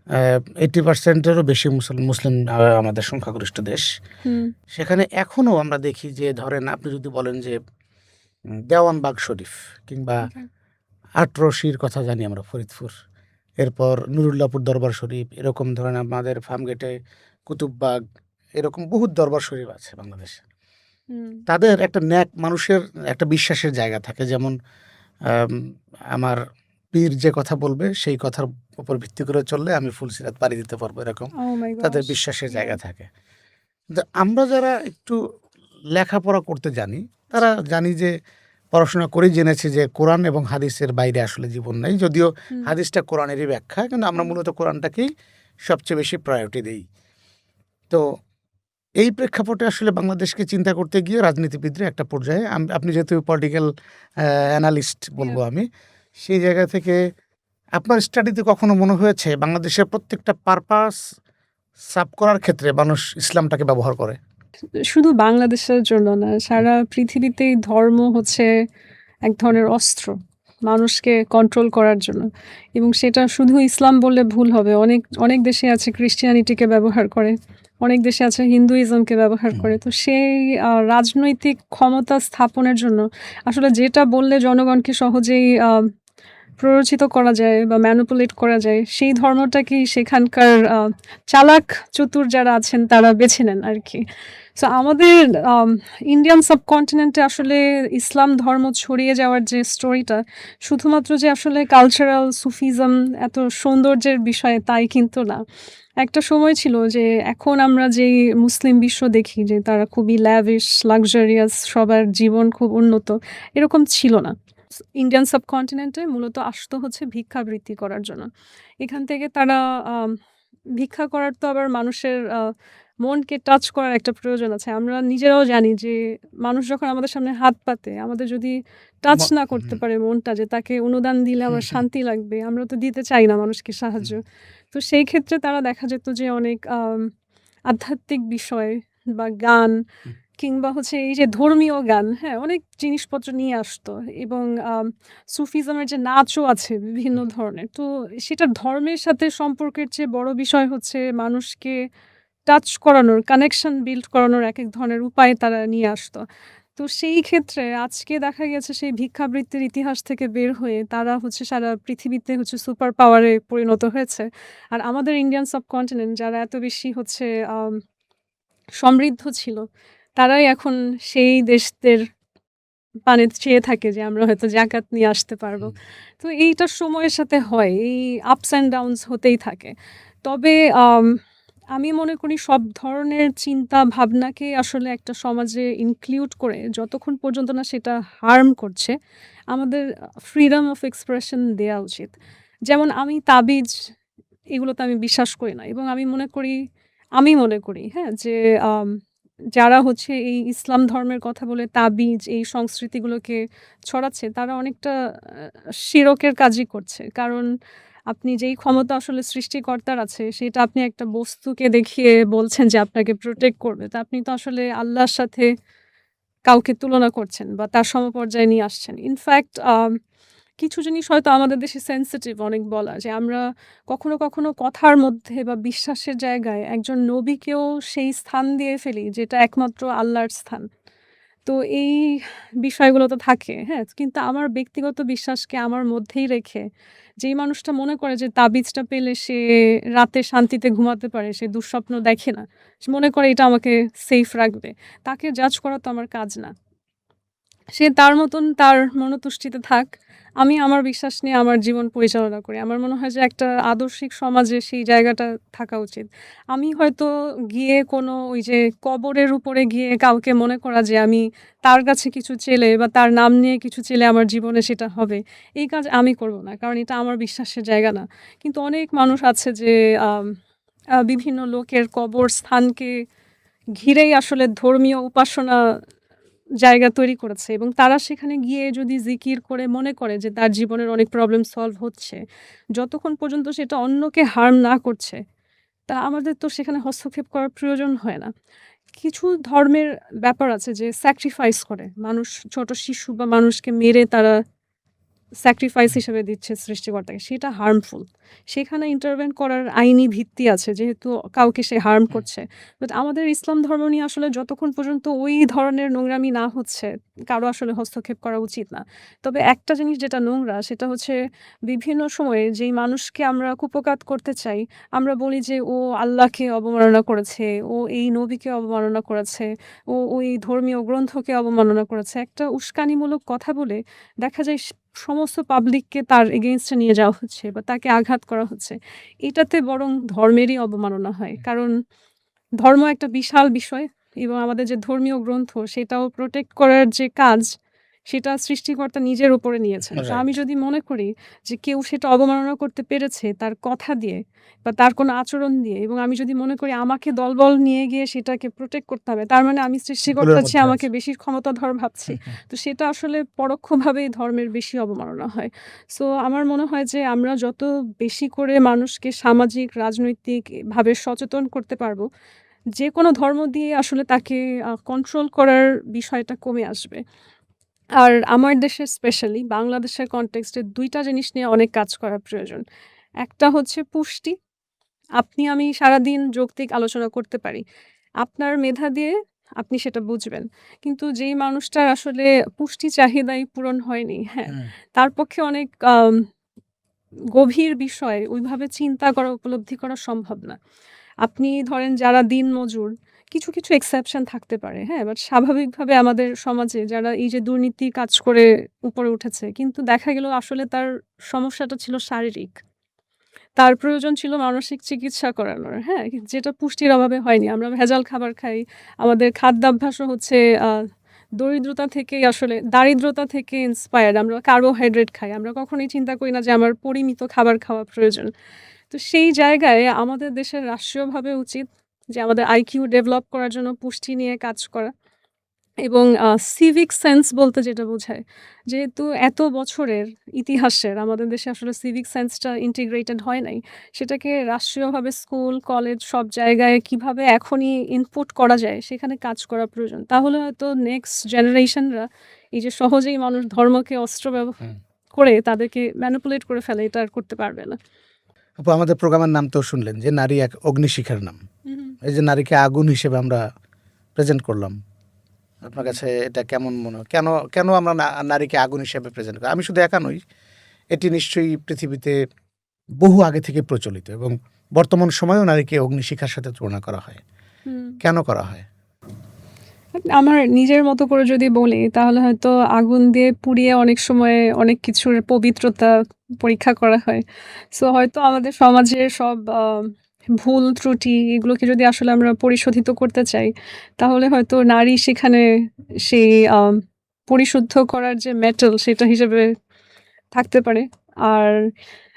80% এরও বেশি মুসলিম আমাদের সংখ্যাগরিষ্ঠ দেশ। হুম। সেখানে এখনো আমরা দেখি যে ধরেন আপনি যদি বলেন যে দেওয়ানবাগ শরীফ কিংবা রাইট। আটরশির কথা জানি আমরা ফরিদপুর। এরপর নুরুল্লাহপুর দরবার শরীফ, এরকম ধরেন আমাদের ফার্মগেটে কুতুববাগ, এরকম বহুত দরবার শরীফ আছে বাংলাদেশে। হুম। তাদের একটা ন্যাক মানুষের একটা বিশ্বাসের জায়গা থাকে, যেমন আম আমার পীর যে কথা বলবে সেই কথার উপর ভিত্তি করে চললে আমি ফুলসিরাত পাড়ি দিতে পারবো, এরকম ওহ মাই তাদের গশ! বিশ্বাসের জায়গা রাইট। থাকে। কিন্তু আমরা যারা একটু লেখাপড়া করতে জানি, জি। তারা জানি যে পড়াশোনা করেই জেনেছি যে কোরআন এবং হাদিসের বাইরে আসলে জীবন নাই। যদিও হুম, হাদিসটা কোরআনেরই ব্যাখ্যা, কিন্তু আমরা হুম, মূলত কোরআনটাকেই সবচেয়ে বেশি প্রায়োরিটি দেই। তো এই প্রেক্ষাপটে আসলে বাংলাদেশকে চিন্তা করতে গিয়ে রাজনীতিবিদরা একটা পর্যায়ে আপনি যেহেতু পলিটিক্যাল অ্যানালিস্ট ইয়া বলবো আমি, সেই জায়গা থেকে আপনার স্টাডিতে কখনো মনে হয়েছে বাংলাদেশের প্রত্যেকটা পারপাস সার্ভ করার ক্ষেত্রে মানুষ ইসলামটাকে ব্যবহার করে? শুধু বাংলাদেশের জন্য না, সারা পৃথিবীতেই ধর্ম হচ্ছে এক ধরনের অস্ত্র মানুষকে কন্ট্রোল করার জন্য। এবং সেটা শুধু ইসলাম বললে ভুল হবে। অনেক, অনেক দেশে আছে ক্রিশ্চিয়ানিটিকে ব্যবহার করে। অনেক দেশে আছে হিন্দুইজমকে ব্যবহার হুম, করে। তো সেই রাজনৈতিক ক্ষমতা স্থাপনের জন্য আসলে যেটা বললে জনগণকে সহজেই প্ররোচিত করা যায় বা ম্যানিপুলেট করা যায়, সেই ধর্মটাকেই সেখানকার চালাক চতুর যারা আছেন তারা বেছে নেন আরকি। সো আমাদের আম ইন্ডিয়ান সাবকন্টিনেন্টে আসলে ইসলাম ধর্ম ছড়িয়ে যাওয়ার যে স্টোরিটা, শুধুমাত্র যে আসলে কালচারাল সুফিজম এত সৌন্দর্যের বিষয় তাই কিন্তু না। একটা সময় ছিল যে এখন আমরা যেই মুসলিম বিশ্ব দেখি যে তারা খুবই lavish, luxurious, সবার জীবন খুব উন্নত, এরকম ছিল না। ইন্ডিয়ান সাবকন্টিনেন্টে মূলত আসতো হচ্ছে ভিক্ষাবৃত্তি করার জন্য। এখান থেকে তারা আম ভিক্ষা করার তো আবার মানুষের মনকে টাচ করার একটা প্রয়োজন আছে। আমরা নিজেরাও জানি যে মানুষ যখন আমাদের সামনে হাত পাতে, আমাদের যদি টাচ না করতে হুম, পারে মনটা যে তাকে অনুদান দিলে হুম, আমার হুম, শান্তি লাগবে, আমরা তো দিতে চাই না মানুষকে সাহায্য। হুম, তো সেই ক্ষেত্রে তারা দেখা যেত যে অনেক আধ্যাত্মিক বিষয় বা গান হুম, কিংবা হচ্ছে এই যে ধর্মীয় গান, হ্যাঁ? অনেক জিনিসপত্র নিয়ে আসতো এবং সুফিজমের যে নাচও আছে বিভিন্ন হুম, ধরনের। তো সেটা ধর্মের সাথে সম্পর্কের চেয়ে বড় বিষয় হচ্ছে মানুষকে টাচ করানোর, কানেকশন বিল্ড করানোর একেক ধরনের উপায় তারা নিয়ে আসতো। তো সেই ক্ষেত্রে আজকে দেখা গেছে সেই ভিক্ষাবৃত্তির ইতিহাস থেকে বের হয়ে তারা হচ্ছে সারা পৃথিবীতে হচ্ছে সুপার পাওয়ারে পরিণত হয়েছে। আর আমাদের ইন্ডিয়ান সাবকন্টিনেন্ট যারা এত বেশি হচ্ছে আম সমৃদ্ধ ছিল, তারাই এখন সেই দেশদের পানে চেয়ে থাকে যে আমরা হয়তো জাকাত নিয়ে আসতে পারবো। হুম, তো এইটা সময়ের সাথে হয়। এই ups and downs হতেই থাকে। তবে আম আমি মনে করি সব ধরনের চিন্তা ভাবনাকে আসলে একটা সমাজে ইনক্লুড করে যতক্ষণ পর্যন্ত না সেটা হার্ম করছে, আমাদের ফ্রিডম অফ এক্সপ্রেশন দেয়া উচিত। যেমন আমি তাবিজ এগুলোতে আমি বিশ্বাস করি না এবং আমি মনে করি হ্যাঁ, যে আম যারা হচ্ছে এই ইসলাম ধর্মের কথা বলে তাবিজ এই সংস্কৃতিগুলোকে ছড়াচ্ছে তারা অনেকটা শিরকের কাজই করছে। কারণ আপনি যেই ক্ষমতা আসলে সৃষ্টিকর্তার আছে সেটা আপনি একটা বস্তুকে দেখিয়ে বলছেন যে আপনাকে প্রোটেক্ট করবে। তো আপনি তো আসলে আল্লাহর সাথে কাউকে তুলনা করছেন বা তার সমপর্যায়ে নিয়ে আসছেন। ইনফ্যাক্ট কিছু জিনিস হয়তো আমাদের দেশে সেনসিটিভ অনেক বলা যে আমরা কখনো, কখনো কথার মধ্যে বা বিশ্বাসের জায়গায় একজন নবীকেও সেই স্থান দিয়ে ফেলি যেটা একমাত্র আল্লাহর স্থান। তো এই বিষয়গুলো তো থাকে, হ্যাঁ? কিন্তু আমার ব্যক্তিগত বিশ্বাসকে আমার মধ্যেই রেখে যেই মানুষটা মনে করে যে তাবিজটা পেলে সে রাতে শান্তিতে ঘুমাতে পারে, সে দুঃস্বপ্ন দেখে না। সে মনে করে এটা আমাকে সেফ রাখবে। তাকে জাজ করা তো আমার কাজ না। সে তার মতন তার মনোতুষ্টিতে থাক। আমি আমার বিশ্বাস নিয়ে আমার জীবন পরিচালনা করি। আমার মনে হয় যে একটা আদর্শিক সমাজে সেই জায়গাটা থাকা উচিত। আমি হয়তো গিয়ে কোনো ওই যে কবরের উপরে গিয়ে কাউকে মনে করা যে আমি তার কাছে কিছু চেলে বা তার নাম নিয়ে কিছু চেলে আমার জীবনে সেটা হবে। এই কাজ আমি করব না। কারণ এটা আমার বিশ্বাসের জায়গা না। কিন্তু অনেক মানুষ আছে যে আম বিভিন্ন লোকের কবরস্থানকে ঘিরেই আসলে ধর্মীয় উপাসনা জায়গা তৈরি করেছে এবং তারা সেখানে গিয়ে যদি জিকির করে মনে করে যে তার জীবনের অনেক প্রবলেম সলভ হচ্ছে, যতক্ষণ পর্যন্ত সেটা অন্যকে হার্ম না করছে, তা আমাদের তো সেখানে হস্তক্ষেপ করার প্রয়োজন হয় না। কিছু ধর্মের ব্যাপার আছে যে স্যাক্রিফাইস করে। মানুষ ছোট শিশু বা মানুষকে মেরে তারা স্যাক্রিফাইস হিসেবে দিচ্ছে সৃষ্টিকর্তাকে, সেটা হার্মফুল। সেখানে ইন্টারভেন করার আইনি ভিত্তি আছে যেহেতু কাউকে সে হার্ম হুম। করছে। বাট আমাদের ইসলাম ধর্ম নিয়ে আসলে যতক্ষণ পর্যন্ত ওই ধরনের নোংরামি না হচ্ছে, কারো আসলে হস্তক্ষেপ করা উচিত না। তবে একটা জিনিস যেটা নোংরা সেটা হচ্ছে বিভিন্ন সময়ে যেই মানুষকে আমরা কুপকাত করতে চাই, আমরা বলি যে ও আল্লাহকে অবমাননা করেছে, ও এই নবীকে অবমাননা করেছে, ও ওই ধর্মীয় গ্রন্থকে অবমাননা করেছে। একটা উস্কানিমূলক কথা বলে দেখা যায় সমস্ত পাবলিককে তার এগেইনস্ট এ নিয়ে যাওয়া হচ্ছে বা তাকে আঘাত করা হচ্ছে। এটাতে বরং ধর্মেরই অবমাননা হয়। কারণ ধর্ম একটা বিশাল বিষয় এবং আমাদের যে ধর্মীয় গ্রন্থ সেটাও প্রোটেক্ট করার যে কাজ, সেটা সৃষ্টিকর্তা নিজের উপরে নিয়েছেন। তো রাইট। আমি যদি মনে করি যে কেউ সেটা অবমাননা করতে পেরেছে তার কথা দিয়ে বা তার কোনো আচরণ দিয়ে এবং আমি যদি মনে করি আমাকে দলবল নিয়ে গিয়ে সেটাকে প্রোটেক্ট করতে হবে, তার মানে আমি ভুলের সৃষ্টিকর্তার চেয়ে মধ্যে আমাকে আছে। বেশি ক্ষমতাধর ভাবছি। হুম, হুম। তো সেটা আসলে পরোক্ষভাবেই ধর্মের বেশি অবমাননা হয়। সো আমার মনে হয় যে আমরা যত বেশি করে মানুষকে সামাজিক, রাজনৈতিক ভাবে সচেতন করতে পারবো, যেকোনো ধর্ম দিয়ে আসলে তাকে কন্ট্রোল করার বিষয়টা কমে আসবে। আর আমার দেশে স্পেশালি বাংলাদেশের কনটেক্সট এ ২ টা জিনিস নিয়ে অনেক কাজ করা প্রয়োজন। একটা হচ্ছে পুষ্টি। আপনি আমি সারাদিন যৌক্তিক আলোচনা করতে পারি। আপনার মেধা দিয়ে আপনি সেটা বুঝবেন। কিন্তু যেই মানুষটার আসলে পুষ্টি চাহিদাই পূরণ হয়নি, হ্যাঁ? হুম। তার পক্ষে অনেক গভীর বিষয় ওইভাবে চিন্তা করা, উপলব্ধি করা সম্ভব না। আপনি ধরেন যারা দিনমজুর, কিছু এক্সেপশন থাকতে পারে, হ্যাঁ? বাট স্বাভাবিকভাবে আমাদের সমাজে যারা এই যে দুর্নীতি কাজ করে উপরে উঠেছে, কিন্তু দেখা গেল আসলে তার সমস্যাটা ছিল শারীরিক। তার প্রয়োজন ছিল মানসিক চিকিৎসা করানোর, হ্যাঁ? যেটা পুষ্টির অভাবে হয়নি। আমরা ভেজাল খাবার খাই। আমাদের খাদ্যাভ্যাসও হচ্ছে আ দরিদ্রতা থেকেই আসলে দারিদ্রতা থেকে ইন্সপায়ার্ড। আমরা কার্বোহাইড্রেট খাই। আমরা কখনোই চিন্তা করি না যে আমার পরিমিত খাবার খাওয়া প্রয়োজন। তো সেই জায়গায় আমাদের দেশের রাষ্ট্রীয়ভাবে উচিত যে আমাদের আইকিউ ডেভেলপ করার জন্য পুষ্টি নিয়ে কাজ করা এবং সিভিক সেন্স বলতে যেটা বোঝায়, যেহেতু এত বছরের ইতিহাসের আমাদের দেশে আসলে সিভিক সেন্সটা ইন্টিগ্রেটেড হয় নাই। সেটাকে রাষ্ট্রীয়ভাবে স্কুল, কলেজ সব জায়গায় কিভাবে এখনই ইনপুট করা যায় সেখানে কাজ করা প্রয়োজন। তাহলে হয়তো নেক্সট জেনারেশনরা এই যে সহজেই মানুষ ধর্মকে অস্ত্র হুম। করে তাদেরকে ম্যানিপুলেট করে ফেলে এটা আর করতে পারবে না। আপু আমাদের প্রোগ্রামের নাম তো শুনলেন যে নারী এক অগ্নিশিখার নাম। হু, হু, এই যে নারীকে আগুন হিসেবে আমরা প্রেজেন্ট করলাম। আপনার হু, কাছে এটা কেমন মনে হয়? কেন আমরা নারীকে আগুন হিসেবে প্রেজেন্ট করি? আমি শুধু একা নই। এটি নিশ্চয়ই পৃথিবীতে বহু আগে থেকে প্রচলিত এবং বর্তমান সময়েও নারীকে অগ্নিশিখার সাথে তুলনা করা হয়। হুম। কেন করা হয়? আমার নিজের মতো করে যদি বলি তাহলে হয়তো আগুন দিয়ে পুড়িয়ে অনেক সময় অনেক কিছুর পবিত্রতা পরীক্ষা করা হয়। সো হয়তো আমাদের সমাজের সব ভুল ত্রুটি এগুলোকে যদি আসলে আমরা পরিশোধিত করতে চাই, তাহলে হয়তো নারী সেখানে সেই পরিশুদ্ধ করার যে মেটাল সেটা হিসেবে থাকতে পারে। আর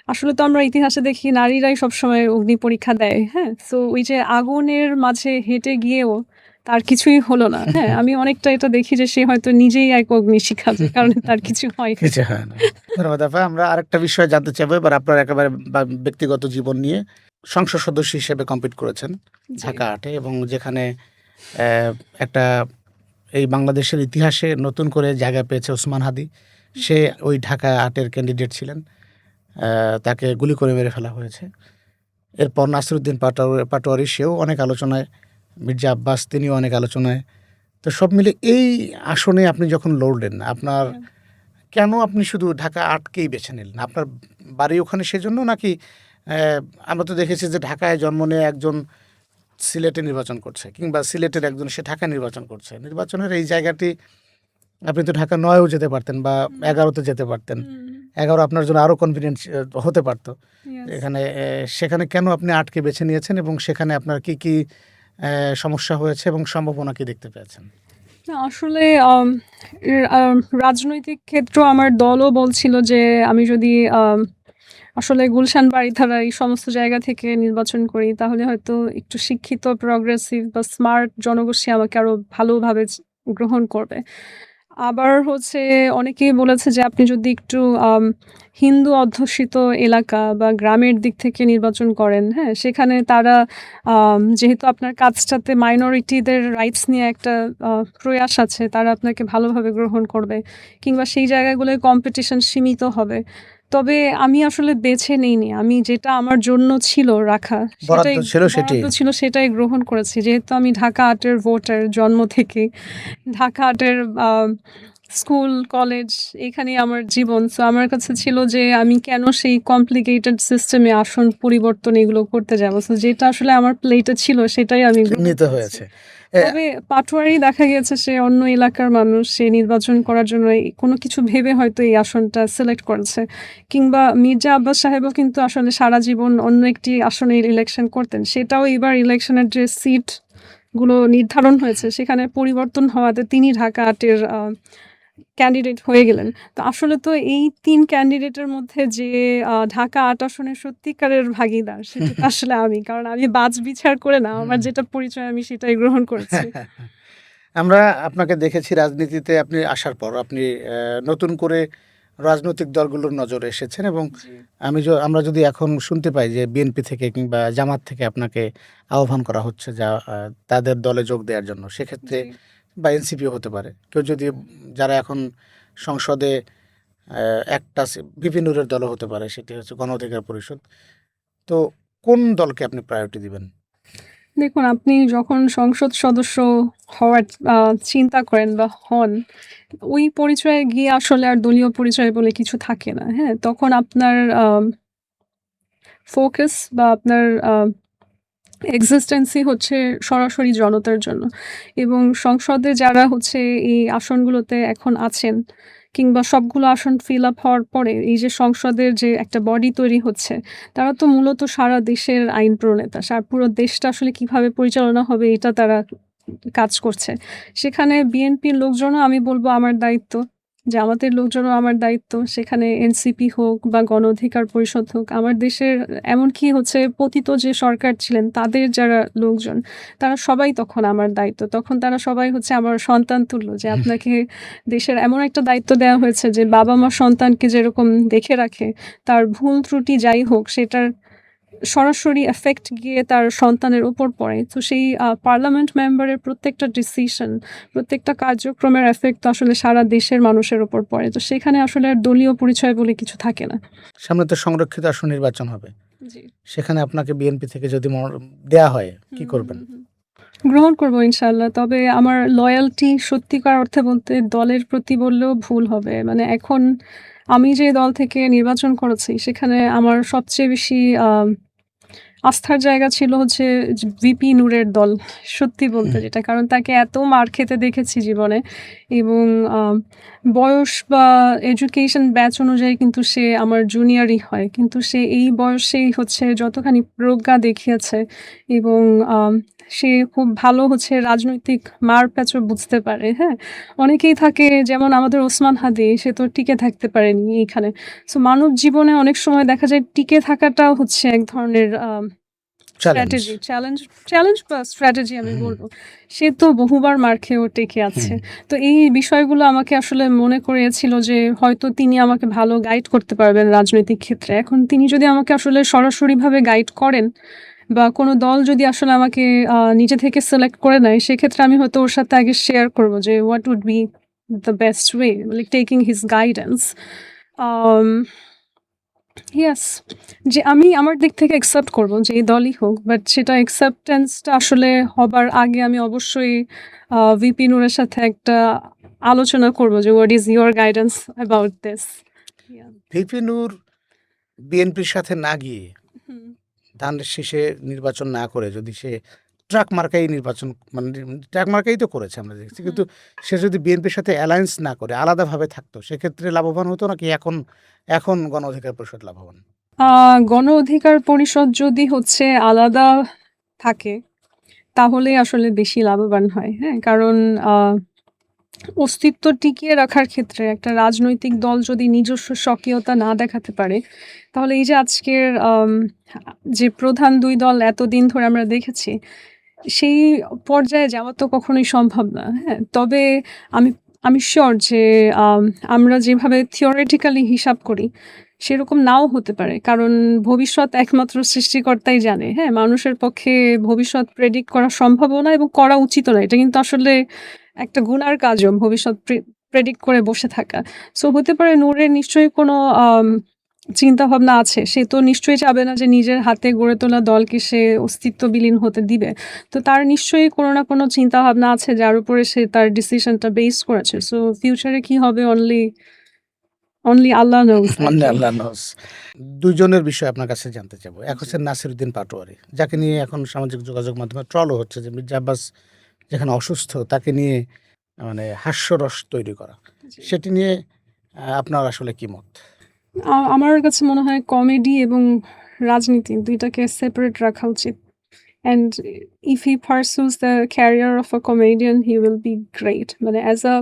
আসলে তো আমরা ইতিহাসে দেখি নারীরাই সবসময় অগ্নি পরীক্ষা দেয়। হ্যাঁ? সো ওই যে আগুনের মাঝে হেঁটে গিয়েও তার কিছুই হলো না। হ্যাঁ? আমি অনেকটা এটা দেখি যে সে হয়তো নিজেই এক অগ্নিশিখা যে কারণে তার কিছু হয়নি। কিছু হয় না। ধন্যবাদ আপা। আমরা আরেকটা বিষয় জানতে চাইবো এবার আপনার একেবারে ব্যক্তিগত জীবন নিয়ে। সংসদ সদস্য হিসেবে কম্পিট করেছেন জি। ঢাকা ৮ এ এবং যেখানে একটা এই বাংলাদেশের ইতিহাসে নতুন করে জায়গা পেয়েছে ওসমান হাদি। হুম, সে ওই ঢাকা ৮ এর ক্যান্ডিডেট ছিলেন। তাকে গুলি করে মেরে ফেলা হয়েছে। এরপর নাসিরুদ্দিন পাটোয়ারি সেও অনেক আলোচনায়, মির্জা আব্বাস তিনিও অনেক আলোচনায়। তো সব মিলে এই আসনে আপনি যখন লড়লেন, আপনার হ্যাঁ। কেন আপনি শুধু ঢাকা ৮ কেই বেছে নিলেন? আপনার বাড়ি ওখানে সেজন্য নাকি আমরা তো দেখেছি যে ঢাকায় জন্ম নিয়ে একজন সিলেটে নির্বাচন করছে কিংবা সিলেটের একজন সে ঢাকায় নির্বাচন করছে। নির্বাচনের এই জায়গাটি আপনি তো ঢাকা ৯ ও যেতে পারতেন বা হুম, ১১ তে যেতে পারতেন। হুম, ১১ আপনার জন্য আরো কনভিনিয়েন্ট হতে পারত। ইয়েস। এখানে সেখানে কেন আপনি ৮ কে বেছে নিয়েছেন এবং সেখানে আপনার কি সমস্যা হয়েছে এবং সম্ভাবনা কি দেখতে পেয়েছেন? না আসলে আম এর রাজনৈতিক ক্ষেত্র আমার দলও বলছিল যে আমি যদি আম আসলে গুলশান বারিধারা এই সমস্ত জায়গা থেকে নির্বাচন করি তাহলে হয়তো একটু শিক্ষিত, প্রগ্রেসিভ বা স্মার্ট জনগোষ্ঠী আমাকে আরো ভালোভাবে গ্রহণ করবে। আবার হচ্ছে অনেকেই বলেছে যে আপনি যদি একটু আম হিন্দু অধ্যুষিত এলাকা বা গ্রামের দিক থেকে নির্বাচন করেন, হ্যাঁ? সেখানে তারা যেহেতু আপনার কাজটাতে মাইনরিটিদের রাইটস নিয়ে একটা প্রয়াস আছে, তারা আপনাকে ভালোভাবে গ্রহণ করবে। কিংবা সেই জায়গাগুলোয় কম্পিটিশন সীমিত হবে। তবে আমি আসলে বেছে নিইনি। আমি যেটা আমার জন্য ছিল রাখা, বরাদ্দ সেটাই ছিল সেটি। বরাদ্দ ছিল সেটাই গ্রহণ করেছি। যেহেতু আমি ঢাকা ৮ এর ভোটার জন্ম থেকেই। ঢাকা ৮ এর স্কুল, কলেজ এখানেই আমার জীবন। সো আমার কাছে ছিল যে আমি কেন সেই কমপ্লিকেটেড সিস্টেমে আসন পরিবর্তন এগুলো করতে যাবো। সো যেটা আসলে আমার প্লেটে ছিল সেটাই আমি গ্রহণ নিতে করেছি। হয়েছে। এ তবে পাটোয়ারি দেখা গেছে সে অন্য এলাকার মানুষ। সে নির্বাচন করার জন্য কোনো কিছু ভেবে হয়তো এই আসনটা সিলেক্ট করেছে। কিংবা মির্জা আব্বাস সাহেবও কিন্তু আসলে সারা জীবন অন্য একটি আসনে ইলেকশন করতেন। সেটাও এবার ইলেকশনের যে সিট গুলো নির্ধারণ হয়েছে সেখানে পরিবর্তন হওয়াতে তিনি ঢাকা ৮ এর ক্যান্ডিডেট হয়ে গেলেন। তো আসলে তো এই ৩ ক্যান্ডিডেটের মধ্যে যে ঢাকা ৮ আসনের সত্যিকারের ভাগীদার সেটা তো আসলে আমি। কারণ আমি বাছবিচার করে না, আমার হুম। যেটা পরিচয় আমি সেটাই গ্রহণ করেছি। আমরা আপনাকে দেখেছি রাজনীতিতে আপনি আসার পর আপনি নতুন করে রাজনৈতিক দলগুলোর নজরে এসেছেন এবং জি, আমরা যদি এখন শুনতে পাই যে বিএনপি থেকে কিংবা জামাত থেকে আপনাকে আহ্বান করা হচ্ছে তাদের দলে যোগ দেওয়ার জন্য, সেক্ষেত্রে জি। বা এনসিপিও হতে পারে। কেউ যদি যারা এখন সংসদে একটা ভিপি নুরের দলও হতে পারে, সেটি হচ্ছে গণ অধিকার পরিষদ। তো কোন দলকে আপনি প্রায়োরিটি দিবেন? দেখুন, আপনি যখন সংসদ সদস্য হওয়ার আ চিন্তা করেন বা হন, ওই পরিচয়ে গিয়ে আসলে আর দলীয় পরিচয় বলে কিছু থাকে না। হ্যাঁ? তখন আপনার ফোকাস বা আপনার এক্সিস্টেন্সই হচ্ছে সরাসরি জনতার জন্য। এবং সংসদে যারা হচ্ছে এই আসনগুলোতে এখন আছেন কিংবা সবগুলো আসন ফিল আপ হওয়ার পরে এই যে সংসদের যে একটা বডি তৈরি হচ্ছে, তারা তো মূলত সারা দেশের আইন প্রণেতা। পুরো দেশটা আসলে কিভাবে পরিচালনা হবে এটা তারা কাজ করছে। সেখানে বিএনপির লোকজনও আমি বলব আমার দায়িত্ব। জামাতের লোকজনও আমার দায়িত্ব। সেখানে এনসিপি হোক বা গণ অধিকার পরিষদ হোক, আমার দেশের এমনকি হচ্ছে পতিত যে সরকার ছিলেন তাদের যারা লোকজন, তারা সবাই তখন আমার দায়িত্ব। তখন তারা সবাই হচ্ছে আমার সন্তান তুল্য, যে আপনাকে দেশের এমন একটা দায়িত্ব দেওয়া হয়েছে যে বাবা-মা সন্তানকে যেরকম দেখে রাখে, তার ভুল ত্রুটি যাই হোক সেটার সরাসরি এফেক্ট গিয়ে তার সন্তানের উপর পড়ে। তো সেই পার্লামেন্ট মেম্বারের প্রত্যেকটা ডিসিশন, প্রত্যেকটা কার্যক্রমের এফেক্ট তো আসলে সারা দেশের মানুষের উপর পড়ে। তো সেখানে আসলে আর দলীয় পরিচয় বলে কিছু থাকে না। সামনে তো সংরক্ষিত আসন নির্বাচন হবে। জি। সেখানে আপনাকে বিএনপি থেকে যদি দেয়া হয়, কি হুম, করবেন? হুম, হুম। গ্রহণ করব ইনশাআল্লাহ। তবে আমার লয়ালটি সত্যিকার অর্থে বলতে দলের প্রতি বললেও ভুল হবে। মানে এখন আমি যে দল থেকে নির্বাচন করেছি সেখানে আমার সবচেয়ে বেশি আস্থার জায়গা ছিল হচ্ছে ভিপি নূরের দল। সত্যি বলতে হুম। যেটা। কারণ তাকে এত মার খেতে দেখেছি জীবনে এবং বয়স বা এডুকেশন ব্যাচ অনুযায়ী কিন্তু সে আমার জুনিয়রই হয়। কিন্তু সে এই বয়সেই হচ্ছে যতখানি প্রজ্ঞা দেখিয়েছে এবং আম সে খুব ভালো হচ্ছে রাজনৈতিক মারপ্যাঁচও বুঝতে পারে, হ্যাঁ? অনেকেই থাকে যেমন আমাদের ওসমান হাদি, সে তো টিকে থাকতে পারেনি এইখানে। সো মানব জীবনে অনেক সময় দেখা যায় টিকে থাকাটাও হচ্ছে এক ধরনের চ্যালেঞ্জ। স্ট্র্যাটেজি, চ্যালেঞ্জ বা স্ট্র্যাটেজি আমি হুম, বলব। সে তো বহুবার মার খেয়েও টিকে হুম। আছে। তো এই বিষয়গুলো আমাকে আসলে মনে করিয়েছিল যে হয়তো তিনি আমাকে ভালো গাইড করতে পারবেন রাজনৈতিক ক্ষেত্রে। এখন তিনি যদি আমাকে আসলে সরাসরিভাবে গাইড করেন বা কোনো দল যদি আসলে আমাকে নিজে থেকে সিলেক্ট করে নেয়, সেক্ষেত্রে আমি হয়তো ওর সাথে আগে শেয়ার করব যে what would be the best way, like taking his guidance. Um yes, যে আমি আমার দিক থেকে অ্যাকসেপ্ট করব যে এই দলই হোক। বাট সেটা অ্যাকসেপ্টেন্স টা আসলে হবার আগে আমি অবশ্যই ভিপি নূরের সাথে একটা আলোচনা করব যে what is your guidance about this? Yeah. VP Nur বিএনপির সাথে না গিয়ে, হুম, ধানের শীষে নির্বাচন না করে যদি সে ট্রাক মার্কাই নির্বাচন, মানে ট্রাক মার্কাই তো করেছে আমরা দেখছি। হুম। কিন্তু সে যদি বিএনপির সাথে অ্যালায়েন্স না করে আলাদাভাবে থাকতো, সেক্ষেত্রে লাভবান হতো নাকি এখন গণ অধিকার পরিষদ লাভবান? আ গণ অধিকার পরিষদ যদি হচ্ছে আলাদা থাকে তাহলেই আসলে বেশি লাভবান হয়। হ্যাঁ? কারণ আ অস্তিত্ব টিকিয়ে রাখার ক্ষেত্রে একটা রাজনৈতিক দল যদি নিজস্ব স্বকীয়তা না দেখাতে পারে, তাহলে এই যে আজকের যে প্রধান ২ দল এতদিন ধরে আমরা দেখেছি, সেই পর্যায়ে যাওয়া তো কখনোই সম্ভব না। হ্যাঁ? তবে আমি আমি সিউর যে আমরা যেভাবে থিওরিটিক্যালি হিসাব করি, সেরকম নাও হতে পারে। কারণ ভবিষ্যৎ একমাত্র সৃষ্টিকর্তাই জানে। হ্যাঁ? মানুষের পক্ষে ভবিষ্যৎ প্রেডিক্ট করা সম্ভবও না এবং করা উচিতও না। এটা কিন্তু আসলে একটা গুনার কাজও ভবিষ্যৎ প্রেডিক্ট করে বসে থাকা। সো হতে পারে নূরের নিশ্চয়ই কোনো চিন্তাভাবনা আছে। সে তো নিশ্চয়ই চাবে না যে নিজের হাতে গড়ে তোলা দলকে সে অস্তিত্ব বিলীন হতে দিবে। তো তার নিশ্চয়ই কোনো না কোনো চিন্তাভাবনা আছে যার উপরে সে তার ডিসিশনটা বেস করেছে। সো ফিউচারে কি হবে অনলি আল্লাহ নোজ মানে আরকি। আল্লাহ নোজ। ২ জনের বিষয়ে আপনার কাছে জানতে চাবো। এক হচ্ছেন নাসিরুদ্দিন পাটোয়ারি, যাকে নিয়ে এখন সামাজিক যোগাযোগ মাধ্যমে ট্রলও হচ্ছে যে মির্জা আব্বাস যেখানে অসুস্থ তাকে নিয়ে মানে হাস্যরস তৈরি করা। জি। সেটি নিয়ে আপনার আসলে কি মত? আমার কাছে মনে হয় কমেডি এবং রাজনীতি ২ টাকে সেপারেট রাখা উচিত। And if he pursues the career of a comedian he will be great. মানে as a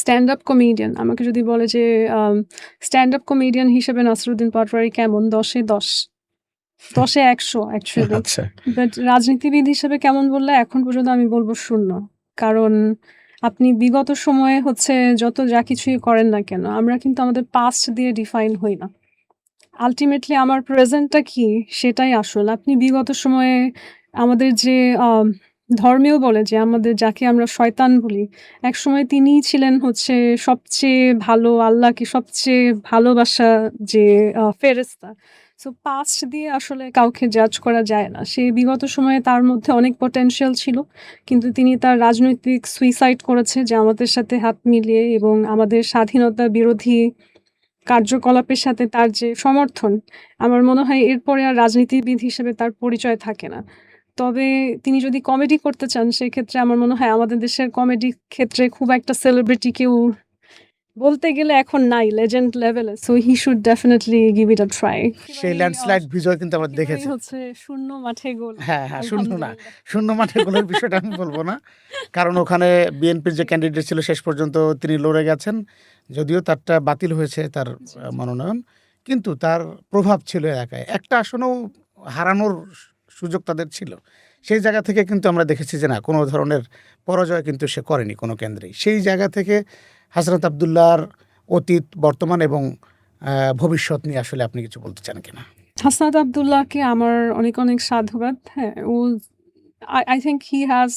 stand up comedian আমাকে যদি বলে যে স্ট্যান্ড আপ কমেডিয়ান হিসেবে নাসিরুদ্দিন পাটোয়ারি কেমন? ১০ এ 10, ১০ এ ১০০ অ্যাকচুয়ালি। আচ্ছা। বাট রাজনীতিবিদ হিসেবে কেমন বললে এখন পর্যন্ত আমি বলব ০। কারণ আপনি বিগত সময়ে হচ্ছে যত যা কিছুই করেন না কেন, আমরা কিন্তু আমাদের পাস্ট দিয়ে ডিফাইন হই না। আল্টিমেটলি আমার প্রেজেন্টটা কি সেটাই আসল। আপনি বিগত সময়ে আমাদের যে আম ধর্মেও বলে যে আমাদের যাকে আমরা শয়তান বলি, একসময় তিনিই ছিলেন হচ্ছে সবচেয়ে ভালো আল্লাহকে সবচেয়ে ভালোবাসা যে ফেরেশতা। সো পাস্ট দিয়ে আসলে কাউকে জাজ করা যায় না। সে বিগত সময়ে তার মধ্যে অনেক পটেনশিয়াল ছিল। কিন্তু তিনি তার রাজনৈতিক সুইসাইড করেছে জামাতের সাথে হাত মিলিয়ে এবং আমাদের স্বাধীনতা বিরোধী কার্যকলাপের সাথে তার যে সমর্থন, আমার মনে হয় এরপরে আর রাজনীতিবিদ হিসেবে তার পরিচয় থাকে না। তবে তিনি যদি কমেডি করতে চান, সেক্ষেত্রে আমার মনে হয় আমাদের দেশের কমেডি ক্ষেত্রে খুব একটা সেলিব্রিটি কেউ বলতে গেলে এখন নাই লেজেন্ড লেভেলে। So he should definitely give it a try. সেই একেবারেই ল্যান্ডস্লাইড বিজয় কিন্তু আমরা একেবারেই দেখেছি। হচ্ছে শূন্য মাঠে গোল। হ্যাঁ, হ্যাঁ, শূন্য না। আলহামদুলিল্লাহ। শূন্য মাঠে গোলের বিষয়টা আমি বলব না। কারণ ওখানে বিএনপির যে জি, ক্যান্ডিডেট ছিল শেষ পর্যন্ত তিনি লড়ে গেছেন। যদিও তারটা বাতিল হয়েছে তার জি, জি। মনোনয়ন। কিন্তু তার প্রভাব ছিল এলাকায়। একটা আসনেও হারানোর সুযোগ তাদের ছিল। সেই জায়গা থেকে কিন্তু আমরা দেখেছি যে না কোনো ধরনের পরাজয় কিন্তু সে করেনি কোনো কেন্দ্রেই। সেই জায়গা থেকে হাসনাত আব্দুল্লাহর অতীত, বর্তমান এবং ভবিষ্যৎ নিয়ে আসলে আপনি কিছু বলতে চান কিনা? হাসনাত আব্দুল্লাহকে আমার অনেক, অনেক সাধুবাদ। হ্যাঁ, ও I think he has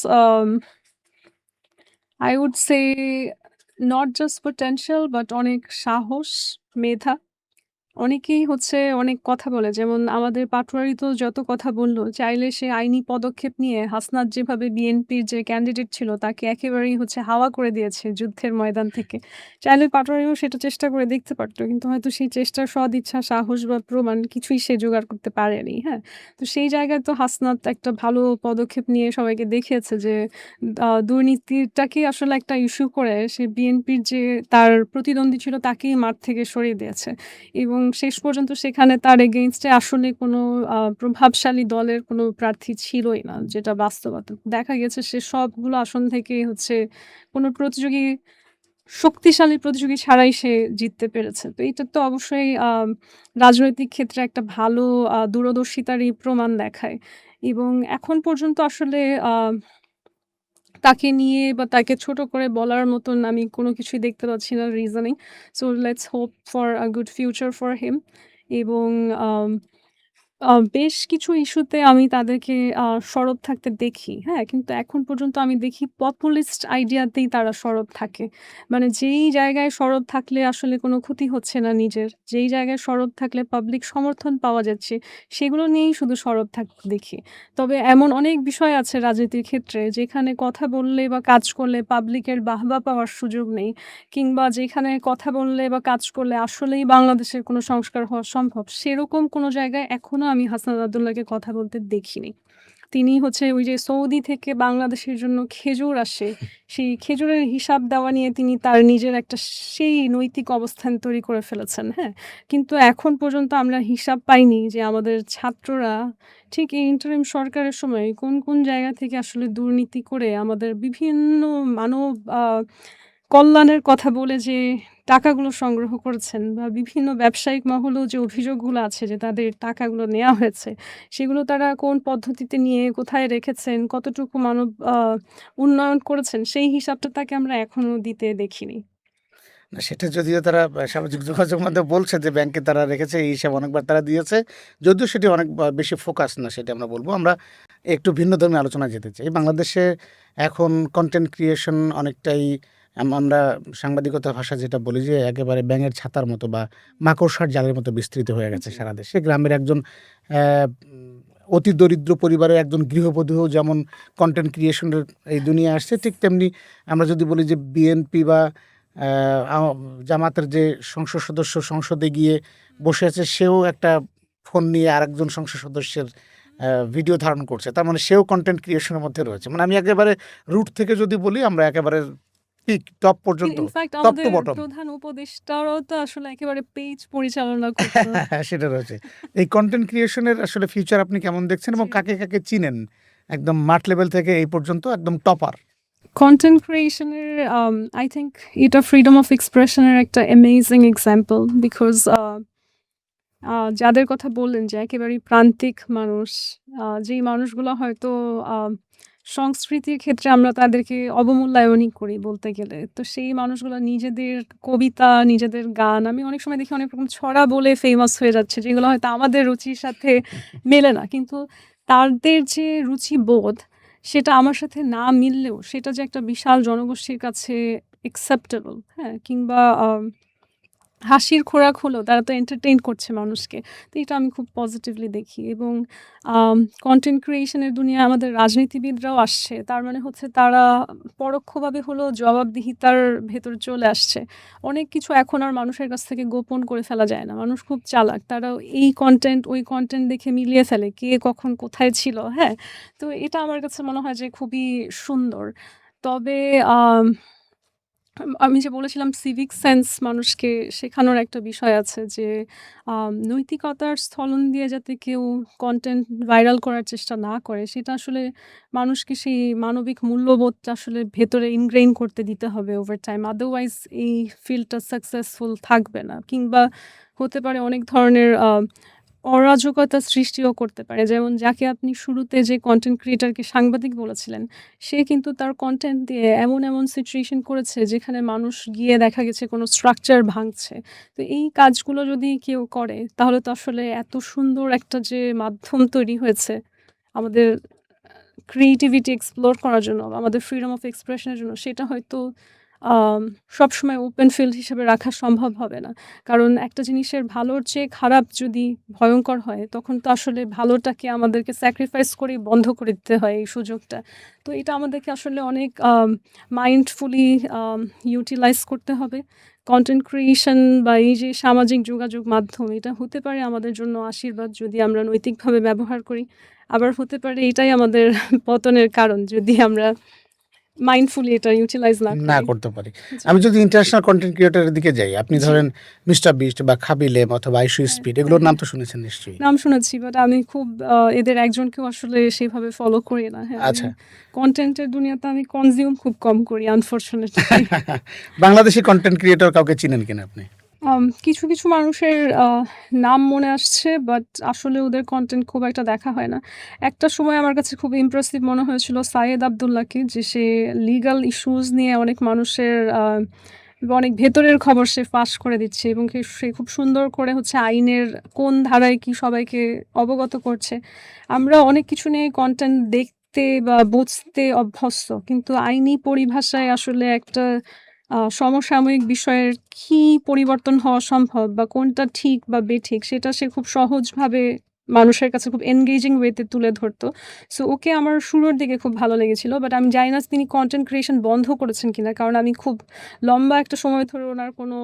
I would say not just potential but অনেক সাহস, মেধা। অনেকেই হচ্ছে অনেক কথা বলে। যেমন আমাদের পাটোয়ারি তো যত কথা বলল, চাইলে সে আইনি পদক্ষেপ নিয়ে হাসনাত যেভাবে বিএনপির যে ক্যান্ডিডেট ছিল তাকে একেবারেই হচ্ছে হাওয়া করে দিয়েছে যুদ্ধের ময়দান থেকে। চাইলে পাটোয়ারিও সেটা চেষ্টা করে দেখতে পারত। কিন্তু হয়তো সেই চেষ্টার সদিচ্ছা, সাহস বা প্রমাণ কিছুই সে জোগাড় করতে পারেনি। হ্যাঁ? তো সেই জায়গায় তো হাসনাত একটা ভালো পদক্ষেপ নিয়ে সবাইকে দেখিয়েছে যে দুর্নীতিটাকেই আসলে একটা ইস্যু করে সে বিএনপির যে তার প্রতিদ্বন্দ্বী ছিল তাকেই মাঠ থেকে সরিয়ে দিয়েছে। এবং শেষ পর্যন্ত সেখানে তার এগেইনস্ট এ আসলে কোনো প্রভাবশালী দলের কোনো প্রার্থী ছিলই না, যেটা বাস্তবতা। দেখা গেছে সে সবগুলো আসন থেকেই হচ্ছে কোনো শক্তিশালী প্রতিযোগী ছাড়াই সে জিততে পেরেছে। তো এটা তো অবশ্যই রাজনৈতিক ক্ষেত্রে একটা ভালো দূরদর্শিতারই প্রমাণ দেখায়। এবং এখন পর্যন্ত আসলে আ তাকে নিয়ে বা তাকে ছোট করে বলার মতন আমি কোনো কিছুই দেখতে পাচ্ছি না reasoning. So let's hope for a good future for him এবং আম বেশ কিছু ইস্যুতে আমি তাদেরকে সরব থাকতে দেখি। হ্যাঁ? কিন্তু এখন পর্যন্ত আমি দেখি পপুলিস্ট আইডিয়াতেই তারা সরব থাকে। মানে যেই জায়গায় সরব থাকলে আসলে কোনো ক্ষতি হচ্ছে না নিজের, যেই জায়গায় সরব থাকলে পাবলিক সমর্থন পাওয়া যাচ্ছে, সেগুলো নিয়েই শুধু সরব থাকতে দেখি। তবে এমন অনেক বিষয় আছে রাজনীতির ক্ষেত্রে যেখানে কথা বললে বা কাজ করলে পাবলিকের বাহবা পাওয়ার সুযোগ নেই। কিংবা যেখানে কথা বললে বা কাজ করলে আসলেই বাংলাদেশের কোনো সংস্কার হওয়া সম্ভব, সেরকম কোনো জায়গায় এখনো আমি হাসনাত আব্দুল্লাহকে কথা বলতে দেখিনি। তিনি হচ্ছে ওই যে সৌদি থেকে বাংলাদেশের জন্য খেজুর আসে, সেই খেজুরের হিসাব দেওয়া নিয়ে তিনি তার নিজের একটা সেই নৈতিক অবস্থান তৈরি করে ফেলেছেন, হ্যাঁ? কিন্তু এখন পর্যন্ত আমরা হিসাব পাইনি যে আমাদের ছাত্ররা ঠিক এই ইন্টারিম সরকারের সময় কোন, কোন জায়গা থেকে আসলে দুর্নীতি করে আমাদের বিভিন্ন মানব কল্যাণের কথা বলে যে টাকাগুলো সংগ্রহ করেছেন বা বিভিন্ন ব্যবসায়িক মহলেও যে অভিযোগগুলো আছে যে তাদের টাকাগুলো নেয়া হয়েছে, সেগুলো তারা কোন পদ্ধতিতে নিয়ে কোথায় রেখেছেন, কতটুকু মানব উন্নয়ন করেছেন, সেই হিসাবটা তাকে আমরা এখনো দিতে দেখিনি। না সেটা যদিও তারা সামাজিক যোগাযোগ মাধ্যমে বলছে যে ব্যাংকে তারা রেখেছে, এই হিসাব অনেকবার তারা দিয়েছে। যদিও সেটি অনেক বেশি ফোকাস না সেটা আমরা বলব। আমরা একটু ভিন্নধর্মী আলোচনায় যেতে চাই। বাংলাদেশে এখন কনটেন্ট ক্রিয়েশন অনেকটাই আমরা সাংবাদিকতার ভাষায় যেটা বলি যে একেবারে ব্যাঙের ছাতার মতো বা মাকড়সার জালের মতো বিস্তৃত হয়ে গেছে জি। সারা দেশে। গ্রামের একজন অতি দরিদ্র পরিবারের একজন গৃহবধূও যেমন কনটেন্ট ক্রিয়েশনের এই দুনিয়ায় আসছে, ঠিক তেমনি আমরা যদি বলি যে বিএনপি বা আ আও জামাতের যে সংসদ সদস্য সংসদে গিয়ে বসে আছে, সেও একটা ফোন নিয়ে আরেকজন সংসদ সদস্যের ভিডিও ধারণ করছে। তার মানে সেও কনটেন্ট ক্রিয়েশন এর মধ্যে রয়েছে। মানে আমি একেবারে রুট থেকে যদি বলি, আমরা একেবারে পিক টপ পর্যন্ত, ইনফ্যাক্ট টপ টু আমাদের বটম প্রধান উপদেষ্টারাও তো আসলে একেবারে পেজ পরিচালনা করতো। সেটা রয়েছে। এই কনটেন্ট ক্রিয়েশন এর আসলে ফিউচার আপনি কেমন দেখছেন এবং জি। কাকে, কাকে চিনেন? একদম মাঠ লেভেল থেকে এই পর্যন্ত একদম টপার। কনটেন্ট ক্রিয়েশন এর আই থিংক এটা ফ্রিডম অফ এক্সপ্রেশন এর একটা অ্যামেজিং এক্সাম্পল বিকজ যাদের কথা বললেন যে একেবারেই প্রান্তিক মানুষ, যেই মানুষগুলো হয়তো আ সংস্কৃতির ক্ষেত্রে আমরা তাদেরকে অবমূল্যায়নই করি বলতে গেলে। তো সেই মানুষগুলো নিজেদের কবিতা, নিজেদের গান আমি অনেক সময় দেখি অনেক রকম ছড়া বলে ফেমাস হয়ে যাচ্ছে, যেগুলো হয়তো আমাদের রুচির সাথে মেলে না। কিন্তু তাদের যে রুচিবোধ, সেটা আমার সাথে না মিললেও সেটা যে একটা বিশাল জনগোষ্ঠীর কাছে অ্যাকসেপ্টেবল, হ্যাঁ? কিংবা হাসির খোরাক হলেও তারা তো এন্টারটেইন করছে মানুষকে। তো এটা আমি খুব পজিটিভলি দেখি এবং কনটেন্ট ক্রিয়েশন এর দুনিয়ায় আমাদের রাজনীতিবিদরাও আসছে। তার মানে হচ্ছে তারা পরোক্ষভাবে হলেও জবাবদিহিতার ভেতরে চলে আসছে। অনেক কিছু এখন আর মানুষের কাছ থেকে গোপন করে ফেলা যায় না। মানুষ খুব চালাক। তারা এই কনটেন্ট, ওই কনটেন্ট দেখে মিলিয়ে ফেলে কে কখন কোথায় ছিল, হ্যাঁ? তো এটা আমার কাছে মনে হয় যে খুবই সুন্দর। তবে আম আমি যে বলেছিলাম সিভিক সেন্স মানুষকে শেখানোর একটা বিষয় আছে যে নৈতিকতার স্থলন দিয়ে যাতে কেউ কনটেন্ট ভাইরাল করার চেষ্টা না করে, সেটা আসলে মানুষকে সেই মানবিক মূল্যবোধটা আসলে ভেতরে ইনগ্রেইন করতে দিতে হবে ওভার টাইম। আদারওয়াইজ এই ফিল্ডটা সাকসেসফুল থাকবে না। কিংবা হতে পারে অনেক ধরনের অরাজকতা সৃষ্টিও করতে পারে। যেমন যাকে আপনি শুরুতে যে কনটেন্ট ক্রিয়েটরকে সাংবাদিক বলেছিলেন, সে কিন্তু তার কনটেন্ট দিয়ে এমন সিচুয়েশন করেছে যেখানে মানুষ গিয়ে দেখা গেছে কোনো স্ট্রাকচার ভাঙছে। তো এই কাজগুলো যদি কেউ করে তাহলে তো আসলে এত সুন্দর একটা যে মাধ্যম তৈরি হয়েছে আমাদের ক্রিয়েটিভিটি এক্সপ্লোর করার জন্য, আমাদের ফ্রিডম অফ এক্সপ্রেশন এর জন্য, সেটা হয়তো সবসময় ওপেন ফিল্ড হিসেবে রাখা সম্ভব হবে না। কারণ একটা জিনিসের ভালোর চেয়ে খারাপ যদি ভয়ঙ্কর হয়, তখন তো আসলে ভালোটাকে আমাদেরকে স্যাক্রিফাইস করেই বন্ধ করে দিতে হয় এই সুযোগটা। তো এটা আমাদেরকে আসলে অনেক মাইন্ডফুলি ইউটিলাইজ করতে হবে। কনটেন্ট ক্রিয়েশন বা এই যে সামাজিক যোগাযোগ মাধ্যম, এটা হতে পারে আমাদের জন্য আশীর্বাদ যদি আমরা নৈতিকভাবে ব্যবহার করি। আবার হতে পারে এটাই আমাদের পতনের কারণ যদি আমরা মাইন্ডফুলি এটা ইউটিলাইজ না না করি। করতে পারি। জি, আমি যদি ইন্টারন্যাশনাল কনটেন্ট ক্রিয়েটর এর দিকে যাই, আপনি জি, ধরেন মিস্টার বিস্ট বা খাবিলেম অথবা আইশু হ্যাঁ, স্পিড, হ্যাঁ, এগুলোর নাম হ্যাঁ। তো শুনেছেন নিশ্চয়ই? নাম শুনেছি বাট আমি খুব এদের একজনকেও আসলে সেভাবে ফলো করি না। হ্যাঁ, আমি আচ্ছা। কনটেন্ট এর দুনিয়াতে আমি কনজিউম খুব কম করি আনফরচুনেটলি। বাংলাদেশি কনটেন্ট ক্রিয়েটর কাউকে চিনেন কিনা আপনি? কিছু মানুষের নাম মনে আসছে বাট আসলে ওদের কনটেন্ট খুব একটা দেখা হয় না। একটা সময় আমার কাছে খুব ইমপ্রেসিভ মনে হয়েছিল সায়েদ আব্দুল্লাহকে, যে সে লিগ্যাল ইস্যুস নিয়ে অনেক মানুষের অনেক ভেতরের খবর সে ফাঁস করে দিচ্ছে এবং সে খুব সুন্দর করে হচ্ছে আইনের কোন ধারায় কি সবাইকে অবগত করছে। আমরা অনেক কিছু নিয়ে কনটেন্ট দেখতে বা বুঝতে অভ্যস্ত। কিন্তু আইনি পরিভাষায় আসলে একটা সমসাময়িক বিষয়ের কি পরিবর্তন হওয়া সম্ভব বা কোনটা ঠিক বা বেঠিক, সেটা সে খুব সহজভাবে মানুষের কাছে খুব এনগেজিং ওয়েতে তুলে ধরতো। সো ওকে আমার শুরুর দিকে খুব ভালো লেগেছিল। বাট আমি জানি না তিনি কনটেন্ট ক্রিয়েশন বন্ধ করেছেন কিনা। কারণ আমি খুব লম্বা একটা সময় ধরে উনার কোনো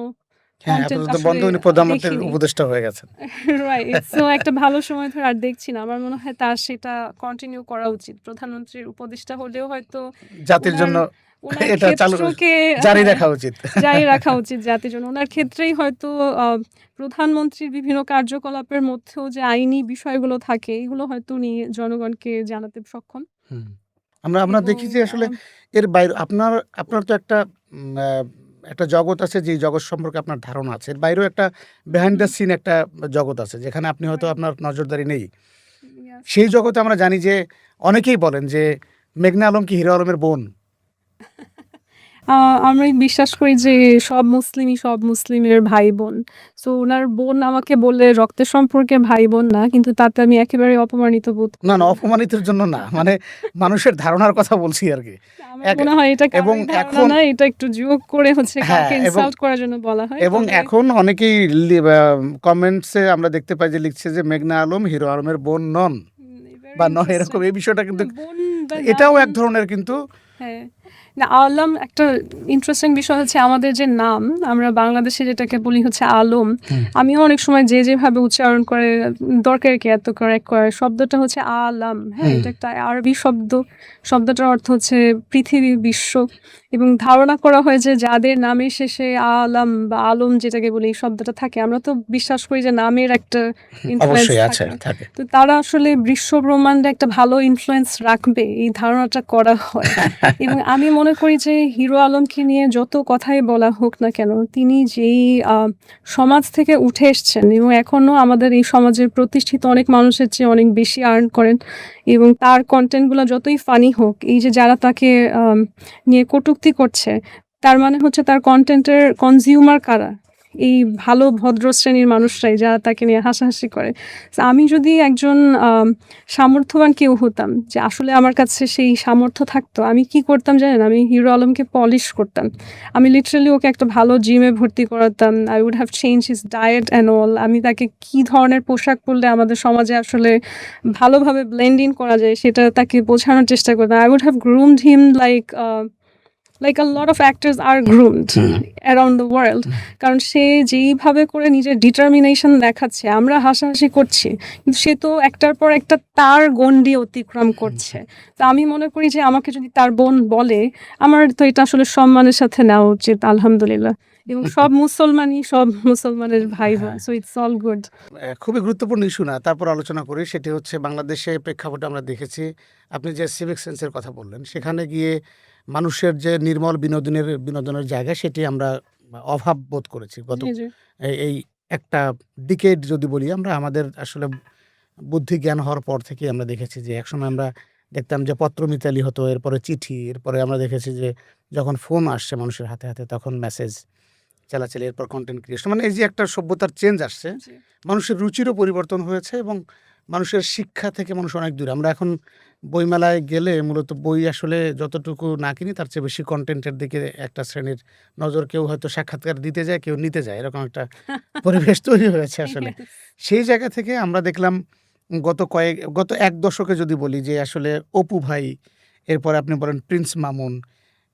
হ্যাঁ, কনটেন্ট আপাতত আসলে বন্ধ, উনি প্রধানমন্ত্রীর দেখিনি। উপদেষ্টা হয়ে গেছেন। রাইট। সো একটা ভালো সময় ধরে আর দেখছি না। আমার মনে হয় তার সেটা কন্টিনিউ করা উচিত। প্রধানমন্ত্রীর উপদেষ্টা হলেও হয়তো জাতির উনার জন্য উনার এটা ক্ষেত্রকে জারি হ্যাঁ, রাখা উচিত। জারি রাখা উচিত জাতির জন্য। উনার ক্ষেত্রেই হয়তো আ প্রধানমন্ত্রীর বিভিন্ন কার্যকলাপের মধ্যেও যে আইনি বিষয়গুলো থাকে, এগুলো হয়তো উনি জনগণকে জানাতে সক্ষম। হুম। আমরা আমরা এবং দেখি যে আসলে এর বাইরে আপনার আপনার তো একটা উম আ একটা জগৎ আছে যেই জগৎ সম্পর্কে আপনার ধারণা আছে। এর বাইরেও একটা বিহাইন্ড দ্য হুম, সিন একটা জগৎ আছে যেখানে আপনি হয়তো রাইট। আপনার নজরদারি নেই। ইয়েস। সেই জগতে আমরা জানি যে অনেকেই বলেন যে মেঘনা আলম কি হিরো আলমের বোন? আ আমি বিশ্বাস করি যে সব মুসলিমই সব মুসলিমের ভাই-বোন। সো উনার বোন আমাকে বললে রক্তের সম্পর্কে ভাই-বোন না। কিন্তু তাতে আমি একেবারে অপমানিত বোধ না, করি না না। অপমানিতের জন্য না। মানে মানুষের ধারণার কথা বলছি আরকি। আমার এক মনে হয় এটা এবং কারোই ধারণা এখন না। এটা একটু জোক করে হচ্ছে হ্যাঁ, কাউকে এবং ইনসাল্ট করার জন্য বলা হয়। এবং তবে এখন অনেকেই কমেন্টসে আমরা দেখতে পাই যে লিখছে যে মেঘনা আলম হিরো আলমের বোন নন ভেরি বা নয় ইন্টারেস্টিং। এরকম এই বিষয়টা কিন্তু বোন বা এটাও নন এক ধরনের কিন্তু হ্যাঁ। না আলম একটা ইন্টারেস্টিং বিষয় হচ্ছে আমাদের যে নাম আমরা বাংলাদেশে যেটাকে বলি হচ্ছে আলম। হুম, আমিও অনেক সময় যেভাবে উচ্চারণ করে দরকার কি এত কারেক্ট করার শব্দটা হচ্ছে আলাম। হ্যাঁ? হুম, এটা একটা আরবি শব্দ। শব্দটার অর্থ হচ্ছে পৃথিবী, বিশ্ব এবং ধারণা করা হয় যে যাদের নামের শেষে আলাম বা আলম যেটাকে বলি এই শব্দটা থাকে আমরা তো বিশ্বাস করি যে নামের একটা ইনফ্লুয়েন্স অবশ্যই আছে থাকে। থাকে। তো তারা আসলে বিশ্ব ব্রহ্মান্ডে একটা ভালো ইনফ্লুয়েন্স রাখবে এই ধারণাটা করা হয়। এবং আমি মনে করি যে হিরো আলমকে নিয়ে যত কথাই বলা হোক না কেন, তিনি যেই আ সমাজ থেকে উঠে এসছেন এবং এখনো আমাদের এই সমাজের প্রতিষ্ঠিত অনেক মানুষের চেয়ে অনেক বেশি আর্ন করেন এবং তার কনটেন্ট গুলা যতই ফানি হোক, এই যে যারা তাকে নিয়ে কটূক্তি করছে, তার মানে হচ্ছে তার কনটেন্টের কনজিউমার কারা? এই ভালো ভদ্র শ্রেণীর মানুষরাই যারা তাকে নিয়ে হাসাহাসি করে। সো আমি যদি একজন আম সামর্থ্যবান কেউ হতাম যে আসলে আমার কাছে সেই সামর্থ্য থাকতো, আমি কি করতাম জানেন? আমি হিরো আলমকে পলিশ করতাম। আমি লিটারালি ওকে একটা ভালো জিমে ভর্তি করাতাম। I would have changed his diet and all. আমি তাকে কি ধরনের পোশাক পরলে আমাদের সমাজে আসলে ভালোভাবে ব্লেন্ড ইন করা যায় সেটা তাকে বোঝানোর চেষ্টা করতাম। I would have groomed him like a lot of actors are groomed hmm, around the world. কারণ সে যেইভাবে করে নিজের ডিটারমিনেশন দেখাচ্ছে, আমরা হাসাহাসি করছি। কিন্তু সে তো একটার পর একটা তার গণ্ডি অতিক্রম করছে। তো আমি মনে করি যে আমাকে যদি তার বোন বলে, আমার তো এটা আসলে সম্মানের সাথে নেওয়া উচিত আলহামদুলিল্লাহ। এবং সব মুসলমানই সব মুসলমানের ভাই-বোন। হ্যাঁ। So it's all good. খুবই গুরুত্বপূর্ণ ইস্যু না। তারপর আলোচনা করি। সেটি হচ্ছে বাংলাদেশে প্রেক্ষাপটে আমরা দেখেছি, আপনি যে সিভিক সেন্স এর কথা বললেন, সেখানে গিয়ে মানুষের যে নির্মল বিনোদনের জায়গা সেটি আমরা অভাব বোধ করেছি। জি, জি। এই একটা ডিকেড যদি বলি আমরা আমাদের আসলে বুদ্ধি জ্ঞান হওয়ার পর থেকেই আমরা দেখেছি যে একসময় আমরা দেখতাম যে পত্র মিতালি হতো, এরপরে চিঠি, এরপরে আমরা দেখেছি যে যখন ফোন আসছে মানুষের হাতে, হাতে তখন মেসেজ চালাচালি, এরপর কনটেন্ট ক্রিয়েশন। মানে এই যে একটা সভ্যতার চেঞ্জ আসছে, জি। মানুষের রুচিরও পরিবর্তন হয়েছে এবং মানুষের শিক্ষা থেকে মানুষ অনেক দূরে। আমরা এখন বইমেলায় গেলে মূলত বই আসলে যতটুকু না কিনি তার চেয়ে বেশি কনটেন্টের দিকে একটা শ্রেণীর নজর। কেউ হয়তো সাক্ষাৎকার দিতে যায়, কেউ নিতে যায়। এরকম একটা পরিবেশ তৈরি হয়েছে আসলে। ইয়েস। সেই জায়গা থেকে আমরা দেখলাম গত ১ দশকে যদি বলি যে আসলে অপু ভাই, এরপরে আপনি বলেন প্রিন্স মামুন,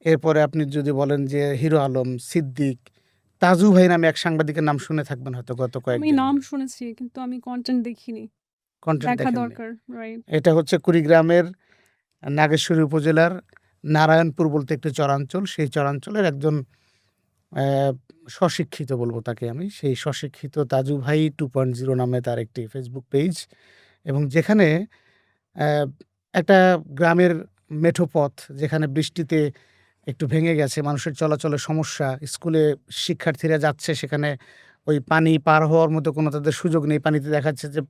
এরপরে আপনি যদি বলেন যে হিরো আলম, সিদ্দিক, তাজু ভাই নামে এক সাংবাদিকের নাম শুনে থাকবেন হয়তো গত আমি কয়েকদিনে। নাম শুনেছি কিন্তু আমি কনটেন্ট দেখিনি। কনটেন্ট দেখা দেখেননি। দরকার। রাইট। এটা হচ্ছে কুড়িগ্রামের নাগেশ্বরী উপজেলার নারায়ণপুর বলতে একটি চরাঞ্চল। সেই চরাঞ্চলের একজন অ্যা স্বশিক্ষিত বলব তাকে আমি। সেই স্বশিক্ষিত তাজু ভাই 2.0 নামে তার একটি ফেসবুক পেজ এবং যেখানে অ্যা একটা গ্রামের মেঠো পথ যেখানে বৃষ্টিতে একটু ভেঙে গেছে, মানুষের চলাচলের সমস্যা, স্কুলে শিক্ষার্থীরা যাচ্ছে সেখানে ওই পানি পার হওয়ার মতো কোনো তাদের সুযোগ নেই। পানিতে দেখাচ্ছে যে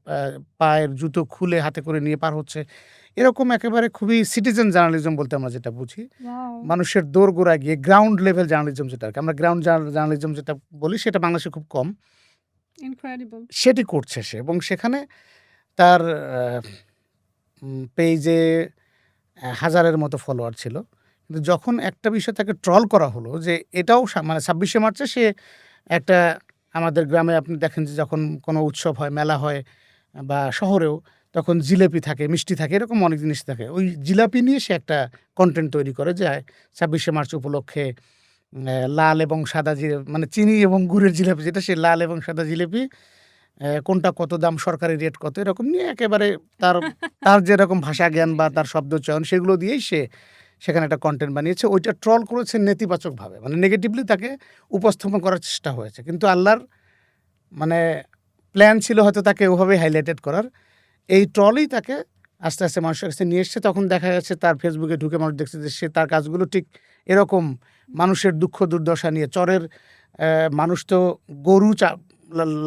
পায়ের জুতো খুলে হাতে করে নিয়ে পার হচ্ছে। এরকম একেবারে খুবই সিটিজেন জার্নালিজম বলতে আমরা যেটা বুঝি। ওয়াও! মানুষের দোরগোড়ায় গিয়ে গ্রাউন্ড লেভেল জার্নালিজম যেটা আরকি। আমরা গ্রাউন্ড জার্নালিজম যেটা বলি সেটা বাংলাদেশে খুব কম। ইনক্রেডিবল। সেটি করছে সে এবং সেখানে তার পেইজে হাজারের মতো ফলোয়ার ছিল। কিন্তু যখন একটা বিষয় তাকে ট্রল করা হলো যে এটাও মানে ২৬শে মার্চে সে একটা আমাদের গ্রামে আপনি দেখেন যে যখন কোনো উৎসব হয়, মেলা হয় বা শহরেও তখন জিলেপি থাকে, মিষ্টি থাকে, এরকম অনেক জিনিস থাকে। ওই জিলাপি নিয়ে সে একটা কনটেন্ট তৈরি করে যে ২৬শে মার্চ উপলক্ষে লাল এবং সাদা মানে চিনি এবং গুড়ের জিলাপি যেটা সে লাল এবং সাদা জিলাপি কোনটা কত দাম, সরকারি রেট কত, এরকম নিয়ে একেবারে তার তার যেরকম ভাষা জ্ঞান বা তার শব্দচয়ন সেগুলো দিয়েই সে সেখানে একটা কনটেন্ট বানিয়েছে। ওইটা ট্রল করেছে নেতিবাচকভাবে। মানে নেগেটিভলি তাকে উপস্থাপন করার চেষ্টা হয়েছে। কিন্তু আল্লাহর মানে প্ল্যান ছিল হয়তো তাকে ওভাবেই হাইলাইটেড করার। এই ট্রলই তাকে আস্তে, আস্তে মানুষের কাছে নিয়ে এসছে। তখন দেখা যাচ্ছে তার ফেসবুকে ঢুকে মানুষ দেখছে যে সে তার কাজগুলো ঠিক এরকম মানুষের দুঃখ দুর্দশা নিয়ে চরের মানুষ তো গরু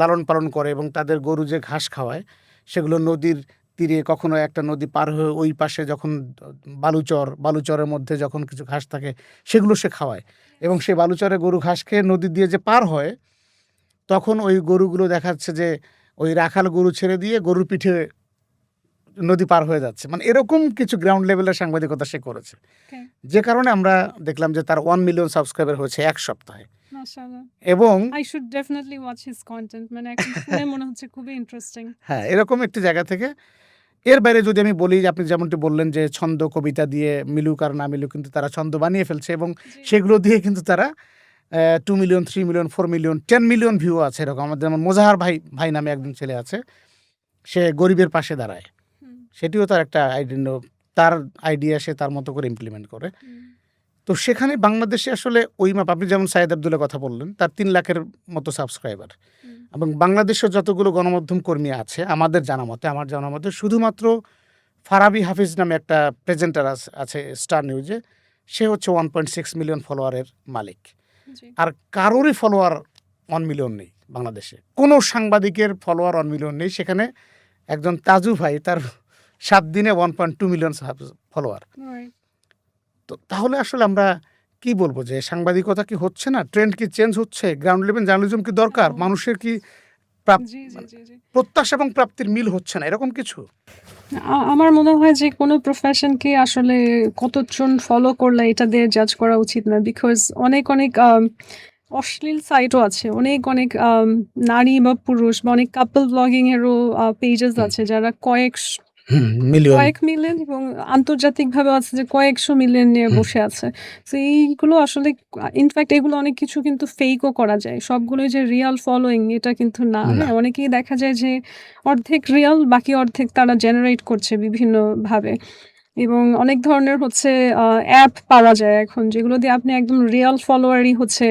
লালন পালন করে এবং তাদের গরু যে ঘাস খাওয়ায় সেগুলো নদীর তীরে কখনো একটা নদী পার হয়ে ওই পাশে যখন বালুচরের মধ্যে যখন কিছু ঘাস থাকে সেগুলো সে খাওয়ায় এবং সেই বালুচরে গরু ঘাস খেয়ে নদী দিয়ে যে পার হয় তখন ওই গরুগুলো দেখাচ্ছে যে ওই রাখাল গরু ছেড়ে দিয়ে গরুর পিঠে নদী পার হয়ে যাচ্ছে, মানে এরকম কিছু গ্রাউন্ড লেভেলের সাংবাদিকতা সে করেছে, Okay. যে কারণে আমরা দেখলাম যে তার 1 মিলিয়ন সাবস্ক্রাইবার হয়েছে এক সপ্তাহে। মাশাআল্লাহ। এবং I should definitely watch his content. মানে এখন শুনে মনে হচ্ছে খুবই ইন্টারেস্টিং। হ্যাঁ, এরকম একটি জায়গা থেকে এর বাইরে যদি আমি বলি যে আপনি যেমনটি বললেন যে ছন্দ কবিতা দিয়ে মিলুক আর না মিলুক কিন্তু তারা ছন্দ বানিয়ে ফেলছে এবং জি। সেগুলো দিয়ে কিন্তু তারা 2 million 3 million 4 million 10 million view আছে এরকম। আমাদের যেমন মোজাহার ভাই নামে একজন ছেলে আছে, সে গরিবের পাশে দাঁড়ায়, হুম, সেটিও তার একটা তার আইডিয়া সে তার মতো করে ইমপ্লিমেন্ট করে। হুম, তো সেখানে বাংলাদেশে আসলে ওই মাপ আপনি যেমন সাইদ আব্দুল্লার কথা বললেন, তার 3 লাখের মতো সাবস্ক্রাইবার হুম, এবং বাংলাদেশের যতগুলো গণমাধ্যম কর্মী আছে আমার জানা মতে শুধুমাত্র ফারাবি হাফিজ নামে একটা প্রেজেন্টার আছে স্টার নিউজে, সে হচ্ছে 1.6 মিলিয়ন ফলোয়ারের মালিক। জি। আর কারোরই ফলোয়ার 1 মিলিয়ন নেই বাংলাদেশে, কোনো সাংবাদিকের ফলোয়ার 1 মিলিয়ন নেই। সেখানে একজন তাজু ভাই তার 7 দিনে 1.2 মিলিয়ন ফলোয়ার। Right. তো তাহলে আসলে আমরা কি বলবো যে সাংবাদিকতা কি হচ্ছে না, ট্রেন্ড কি চেঞ্জ হচ্ছে, গ্রাউন্ড লেভেল জার্নালিজম কি দরকার, একদম। মানুষের কি জি, জি, জি, জি। প্রত্যাশা এবং প্রাপ্তির মিল হচ্ছে না, এরকম কিছু? আমার মনে হয় যে কোনো প্রফেশনকে আসলে কতজন ফলো করলে এটা দিয়ে জাজ করা উচিত না। বিকজ অনেক অশ্লীল সাইটও আছে। অনেক নারী বা পুরুষ বা অনেক কাপল ব্লগিং এরও পেজেস হুম, আছে যারা মিলিয়ন। কয়েক মিলিয়ন এবং আন্তর্জাতিকভাবেও আছে যে কয়েকশো মিলিয়ন নিয়ে হুম, বসে আছে। তো এইগুলো আসলে ইনফ্যাক্ট এগুলো অনেক কিছু কিন্তু ফেকও করা যায়। সবগুলোই যে রিয়াল ফলোইং এটা কিন্তু না। না। হ্যাঁ? অনেকেই দেখা যায় যে অর্ধেক রিয়াল বাকি অর্ধেক তারা জেনারেট করছে বিভিন্নভাবে। এবং অনেক ধরনের হচ্ছে অ্যাপ পাওয়া যায় এখন যেগুলো দিয়ে আপনি একদম রিয়াল ফলোয়ারই হচ্ছে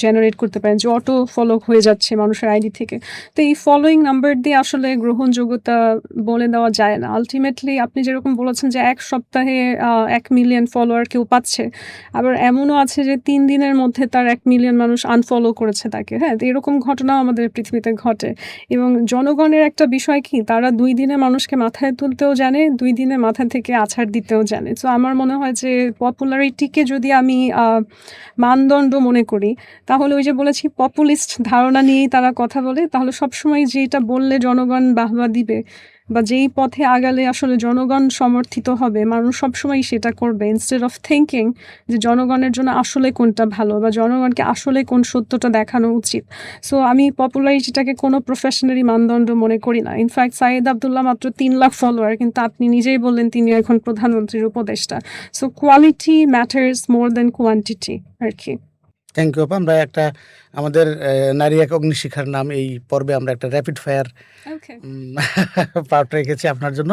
জেনারেট করতে পারেন যে অটো ফলো হয়ে যাচ্ছে মানুষের আইডি থেকে। তো এই ফলোইং নাম্বার দিয়ে আসলে গ্রহণযোগ্যতা বলে দেওয়া যায় না। আল্টিমেটলি আপনি যেরকম বলেছেন যে ১ সপ্তাহে ১ মিলিয়ন ফলোয়ার কেউ পাচ্ছে। আবার এমনও আছে যে ৩ দিনের মধ্যে তার ১ মিলিয়ন মানুষ আনফলো করেছে তাকে। হ্যাঁ? তো এরকম ঘটনাও আমাদের পৃথিবীতে ঘটে। এবং জনগণের একটা বিষয় কি তারা ২ দিনে মানুষকে মাথায় তুলতেও জানে, ২ দিনে মাথা থেকে আছাড় দিতেও জানে। সো আমার মনে হয় যে পপুলারিটিকে যদি আমি মানদণ্ড মনে করি, তাহলে ওই যে বলেছি পপুলিস্ট ধারণা নিয়েই তারা কথা বলে। তাহলে সবসময় যেটা বললে জনগণ বাহবা দিবে বা যেই পথে আগালে আসলে জনগণ সমর্থিত হবে, মানুষ সবসময়ই সেটা করবে। ইনস্টেড অফ থিংকিং যে জনগণের জন্য আসলে কোনটা ভালো বা জনগণকে আসলে কোন সত্যটা দেখানো উচিত। সো আমি পপুলারিটিটাকে কোনো প্রফেশনেরই মানদণ্ড মনে করি না। ইনফ্যাক্ট সাইয়েদ আব্দুল্লাহ মাত্র ৩ লাখ ফলোয়ার কিন্তু আপনি নিজেই বললেন তিনি এখন প্রধানমন্ত্রীর উপদেষ্টা। So quality matters more than quantity আরকি। থ্যাংক ইউ আপা। আমরা একটা আমাদের নারী এক অগ্নিশিখার নাম এই পর্বে আমরা একটা র্যাপিড ফায়ার ওকে, পার্ট রেখেছি আপনার জন্য।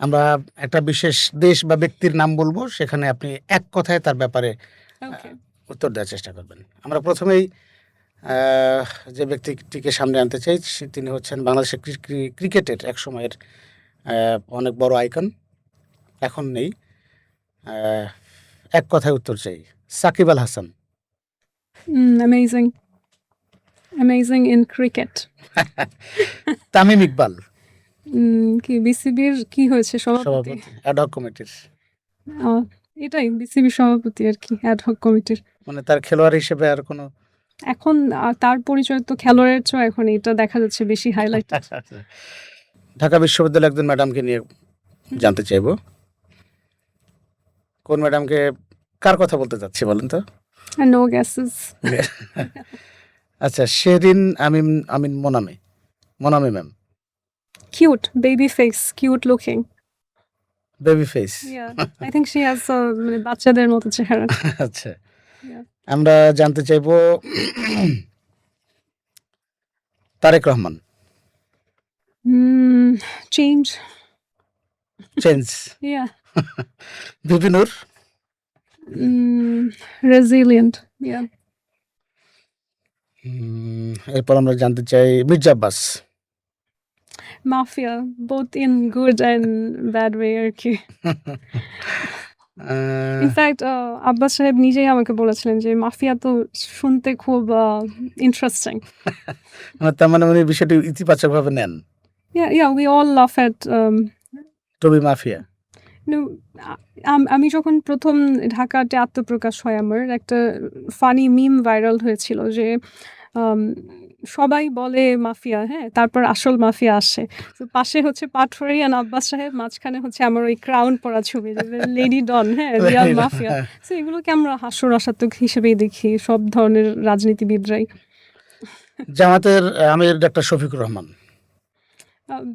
আমরা একটা বিশেষ দেশ বা ব্যক্তির নাম বলবো, সেখানে আপনি এক কথায় তার ব্যাপারে ওকে। উত্তর দেওয়ার চেষ্টা করবেন। আমরা প্রথমেই আহ, যে ব্যক্তিটিকে সামনে আনতে চাই তিনি হচ্ছেন বাংলাদেশের ক্রিকেটের এক সময়ের অনেক বড় আইকন, এখন নেই। আহ, এক কথায় উত্তর চাই, Shakib Al Hasan. Amazing, amazing in cricket. Tamim Iqbal, কি বিসিবির কি হয়েছে সভাপতি? সভাপতি অ্যাডহক কমিটির, আ এটাই বিসিবির সভাপতি আরকি অ্যাড-হক কমিটির। মানে তার খেলোয়াড় হিসেবে আর কোনো এখন তার পরিচয় তো খেলোয়াড়ের চেয়েও এখন এটা দেখা যাচ্ছে বেশি হাইলাইটেড। ঢাকা বিশ্ববিদ্যালয়ের একজন ম্যাডামকে নিয়ে জানতে চাইবো, কোন ম্যাডামকে, কার কথা বলতে চাচ্ছি বলেন তো? No gases. আচ্ছা, Sherin Amin Amin Monami ma'am, cute, baby face, cute looking. Baby face. Yeah, I think she has মানে বাচ্চাদের মতো চেহারা। আচ্ছা, ইয়া। আমরা জানতে চাইবো Tarique Rahman, change. Change. Yeah. VP Nur, resilient. Yeah. এরপর আমরা জানতে চাই Mirza Abbas, mafia, both in good and bad way আরকি। আহ, ইনফ্যাক্ট আব্বাস সাহেব নিজেই আমাকে বলেছিলেন যে মাফিয়া তো শুনতে খুব ইন্টারেস্টিং। তার মানে উনি বিষয়টি ইতিবাচকভাবে নেন। Yeah, we all laugh at টবি মাফিয়া। you know, আমি যখন প্রথম ঢাকাতে আত্মপ্রকাশ হয় আমার একটা ফানি মিম ভাইরাল হয়েছিল যে আম, সবাই বলে মাফিয়া, হ্যাঁ, তারপর আসল মাফিয়া আসে। তো পাশে হচ্ছে পাটফড়ি আর আব্বাস সাহেব, মাঝখানে হচ্ছে আমার ওই ক্রাউন পরা ছবি, লেডি ডন, হ্যাঁ, রিয়াল মাফিয়া। তো এগুলোকে আমরা হাস্যরসাত্মক হিসেবেই দেখি সব ধরনের রাজনীতিবিদরাই। জামাতের Amir doctor Shafiqur Rahman.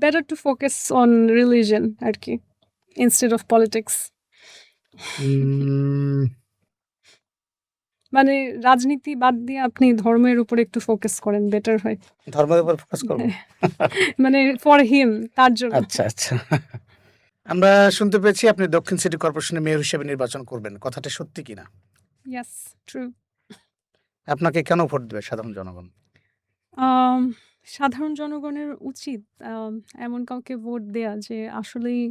Better to focus on religion আর কি, ইনস্টেড অফ পলিটিক্স। মানে রাজনীতি বাদ দিয়ে আপনি ধর্মের উপর একটু ফোকাস করেন, বেটার হয়। ধর্মের উপর ফোকাস করবো। মানে ফর হিম, তার জন্য। আচ্ছা আচ্ছা। আমরা শুনতে পেয়েছি আপনি দক্ষিণ সিটি কর্পোরেশনের মেয়র হিসেবে নির্বাচন করবেন, কথাটা সত্যি কিনা? Yes, true. আপনাকে কেন ভোট দেবে সাধারণ জনগণ? সাধারণ জনগণের উচিত এমন কাউকে ভোট দেয়া যে আসলেই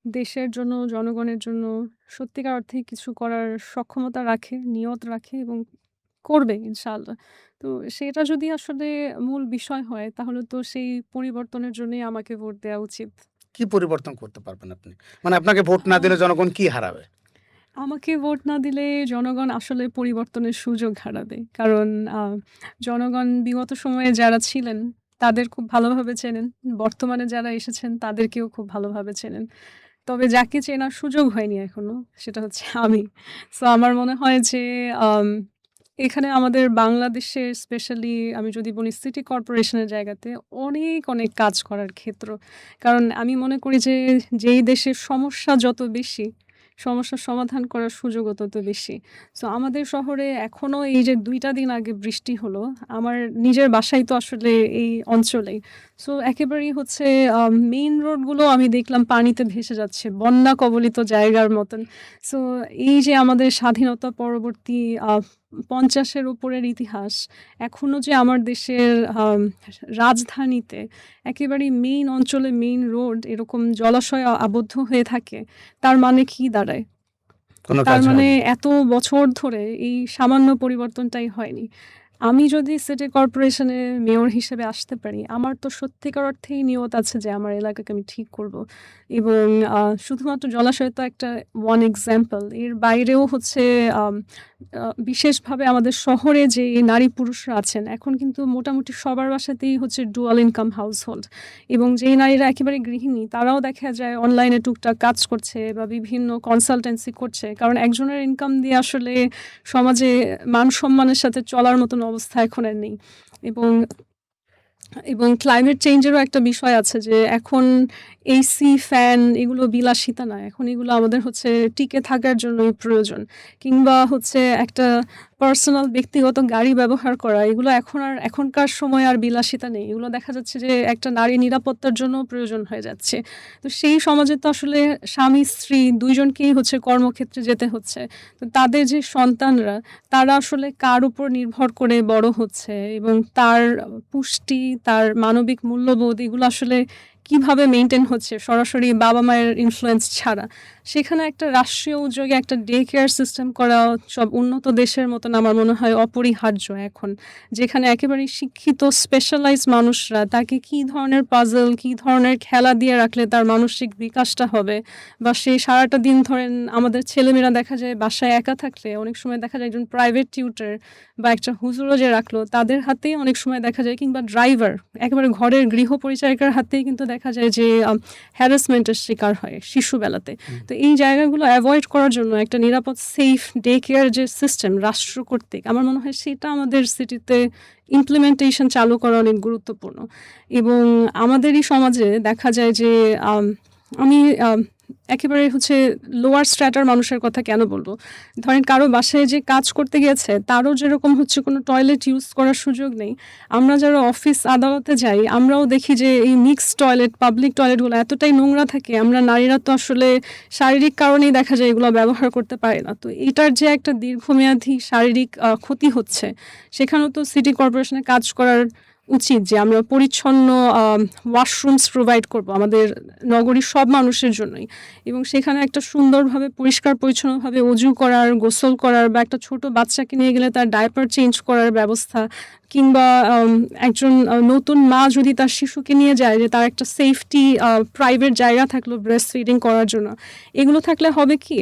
দেশের জন্য, জনগণের জন্য সত্যিকার অর্থে কিছু করার সক্ষমতা রাখে, নিয়ত রাখে এবং করবে ইনশাআল্লাহ। তো সেটা যদি আসলে মূল বিষয় হয় তাহলে তো সেই পরিবর্তনের জন্যই আমাকে ভোট দেওয়া উচিত। কি পরিবর্তন করতে পারবেন আপনি? মানে আপনাকে ভোট না দিলে জনগণ কি হারাবে? আমাকে ভোট না দিলে জনগণ আসলে পরিবর্তনের সুযোগ হারাবে। কারণ জনগণ বিগত সময়ে যারা ছিলেন তাদের খুব ভালোভাবে চেনেন। বর্তমানে যারা এসেছেন তাদেরকেও খুব ভালোভাবে চেনেন। তবে যাকে চেনার সুযোগ হয়নি এখনো সেটা হচ্ছে আমি। সো আমার মনে হয় যে আম এখানে আমাদের বাংলাদেশের স্পেশালি আমি যদি বলি সিটি কর্পোরেশনের জায়গাতে অনেক কাজ করার ক্ষেত্র। কারণ আমি মনে করি যে যেই দেশের সমস্যা যত বেশি, সমস্যার সমাধান করার সুযোগও তত বেশি। সো আমাদের শহরে এখনো এই যে ২ টা দিন আগে বৃষ্টি হলো, আমার নিজের বাসাই তো আসলে এই অঞ্চলেই। সো একেবারেই হচ্ছে মেইন রোডগুলো আমি দেখলাম পানিতে ভেসে যাচ্ছে, বন্যা কবলিত জায়গার মতন। সো এই যে আমাদের স্বাধীনতা পরবর্তী ৫০-এর উপরের ইতিহাস, এখনো যে আমার দেশের রাজধানীতে একেবারেই মেইন অঞ্চলে মেইন রোড এরকম জলাশয়ে আবদ্ধ হয়ে থাকে, তার মানে কি দাঁড়ায়? কোনো তার কাজ মানে হয়নি। এত বছর ধরে এই সামান্য পরিবর্তনটাই হয়নি। আমি যদি সিটি কর্পোরেশনে মেয়র হিসেবে আসতে পারি, আমার তো সত্যিকার অর্থেই নিয়ত আছে যে আমার এলাকাকে আমি ঠিক করব। এবং শুধুমাত্র জলাশয় তো একটা ওয়ান এক্সাম্পল। এর বাইরেও হচ্ছে আম বিশেষভাবে আমাদের শহরে যে নারী পুরুষরা আছেন, এখন কিন্তু মোটামুটি সবার বাসাতেই হচ্ছে ডুয়াল ইনকাম হাউসহোল্ড। এবং যেই নারীরা একেবারে গৃহিণী তারাও দেখা যায় অনলাইনে টুকটাক কাজ করছে বা বিভিন্ন কনসালটেন্সি করছে। কারণ একজনের ইনকাম দিয়ে আসলে সমাজে মান-সম্মানের সাথে চলার মতন অবস্থা এখন আর নেই। এবং এবং ক্লাইমেট চেঞ্জেরও একটা বিষয় আছে যে এখন এসি, ফ্যান এগুলো বিলাসিতা না। এখন এগুলো আমাদের হচ্ছে টিকে থাকার জন্যই প্রয়োজন। কিংবা হচ্ছে একটা পার্সোনাল ব্যক্তিগত গাড়ি ব্যবহার করা, এগুলো এখনকার সময় আর বিলাসিতা নেই। এগুলো দেখা যাচ্ছে যে একটা নারী নিরাপত্তার জন্যও প্রয়োজন হয়ে যাচ্ছে। তো সেই সমাজে তো আসলে স্বামী-স্ত্রী ২ জনকেই হচ্ছে কর্মক্ষেত্রে যেতে হচ্ছে। তো তাদের যে সন্তানরা তারা আসলে কার উপর নির্ভর করে বড় হচ্ছে এবং তার পুষ্টি, তার মানবিক মূল্যবোধ এগুলো আসলে কিভাবে মেইনটেইন হচ্ছে সরাসরি বাবা-মায়ের ইনফ্লুয়েন্স ছাড়া। সেখানে একটা রাষ্ট্রীয় উদ্যোগে একটা ডে কেয়ার সিস্টেম করা সব উন্নত দেশের মতন আমার মনে হয় অপরিহার্য এখন। যেখানে একেবারেই শিক্ষিত স্পেশালাইজড মানুষরা তাকে কী ধরনের পাজল, কী ধরনের খেলা দিয়ে রাখলে তার মানসিক বিকাশটা হবে বা সে সারাটা দিন ধরেন আমাদের ছেলেমেয়েরা দেখা যায় বাসায় একা থাকলে অনেক সময় দেখা যায় একজন প্রাইভেট টিউটর বা একটা হুজুরও যে রাখলো তাদের হাতেই অনেক সময় দেখা যায়, কিংবা ড্রাইভার একেবারে ঘরের গৃহপরিচারিকার হাতেই কিন্তু দেখা যায় যে হ্যারাসমেন্টের শিকার হয় শিশুবেলাতে। তো এই জায়গাগুলো অ্যাভয়েড করার জন্য একটা নিরাপদ সেফ ডে কেয়ার যে সিস্টেম রাষ্ট্র কর্তৃক, আমার মনে হয় সেটা আমাদের সিটিতে ইমপ্লিমেন্টেশন চালু করা অনেক গুরুত্বপূর্ণ। এবং আমাদেরই সমাজে দেখা যায় যে আমি একেবারে হচ্ছে লোয়ার স্ট্র্যাটার মানুষের কথা কেন বলবো, ধরেন কারো বাসায় যে কাজ করতে গিয়েছে তারও যেরকম হচ্ছে কোনো টয়লেট ইউজ করার সুযোগ নেই, আমরা যারা অফিস আদালতে যাই আমরাও দেখি যে এই মিক্সড টয়লেট, পাবলিক টয়লেটগুলো এতটাই নোংরা থাকে, আমরা নারীরা তো আসলে শারীরিক কারণেই দেখা যায় এগুলো ব্যবহার করতে পারি না। তো এটার যে একটা দীর্ঘমেয়াদী শারীরিক ক্ষতি হচ্ছে, সেখানেও তো সিটি কর্পোরেশনে কাজ করার উচিত যে আমরা পরিচ্ছন্ন ওয়াশরুমস প্রোভাইড করব আমাদের নগরীর সব মানুষের জন্যই। এবং সেখানে একটা সুন্দরভাবে পরিষ্কার-পরিচ্ছন্নভাবে অজু করার, গোসল করার বা একটা ছোট বাচ্চাকে নিয়ে গেলে তার ডায়াপার চেঞ্জ করার ব্যবস্থা, কিংবা একজন নতুন মা যদি তার শিশুকে নিয়ে যায়, যে তার একটা সেফটি প্রাইভেট জায়গা থাকলো ব্রেস্ট ফিডিং করার জন্য। এগুলো থাকলে হবে কি,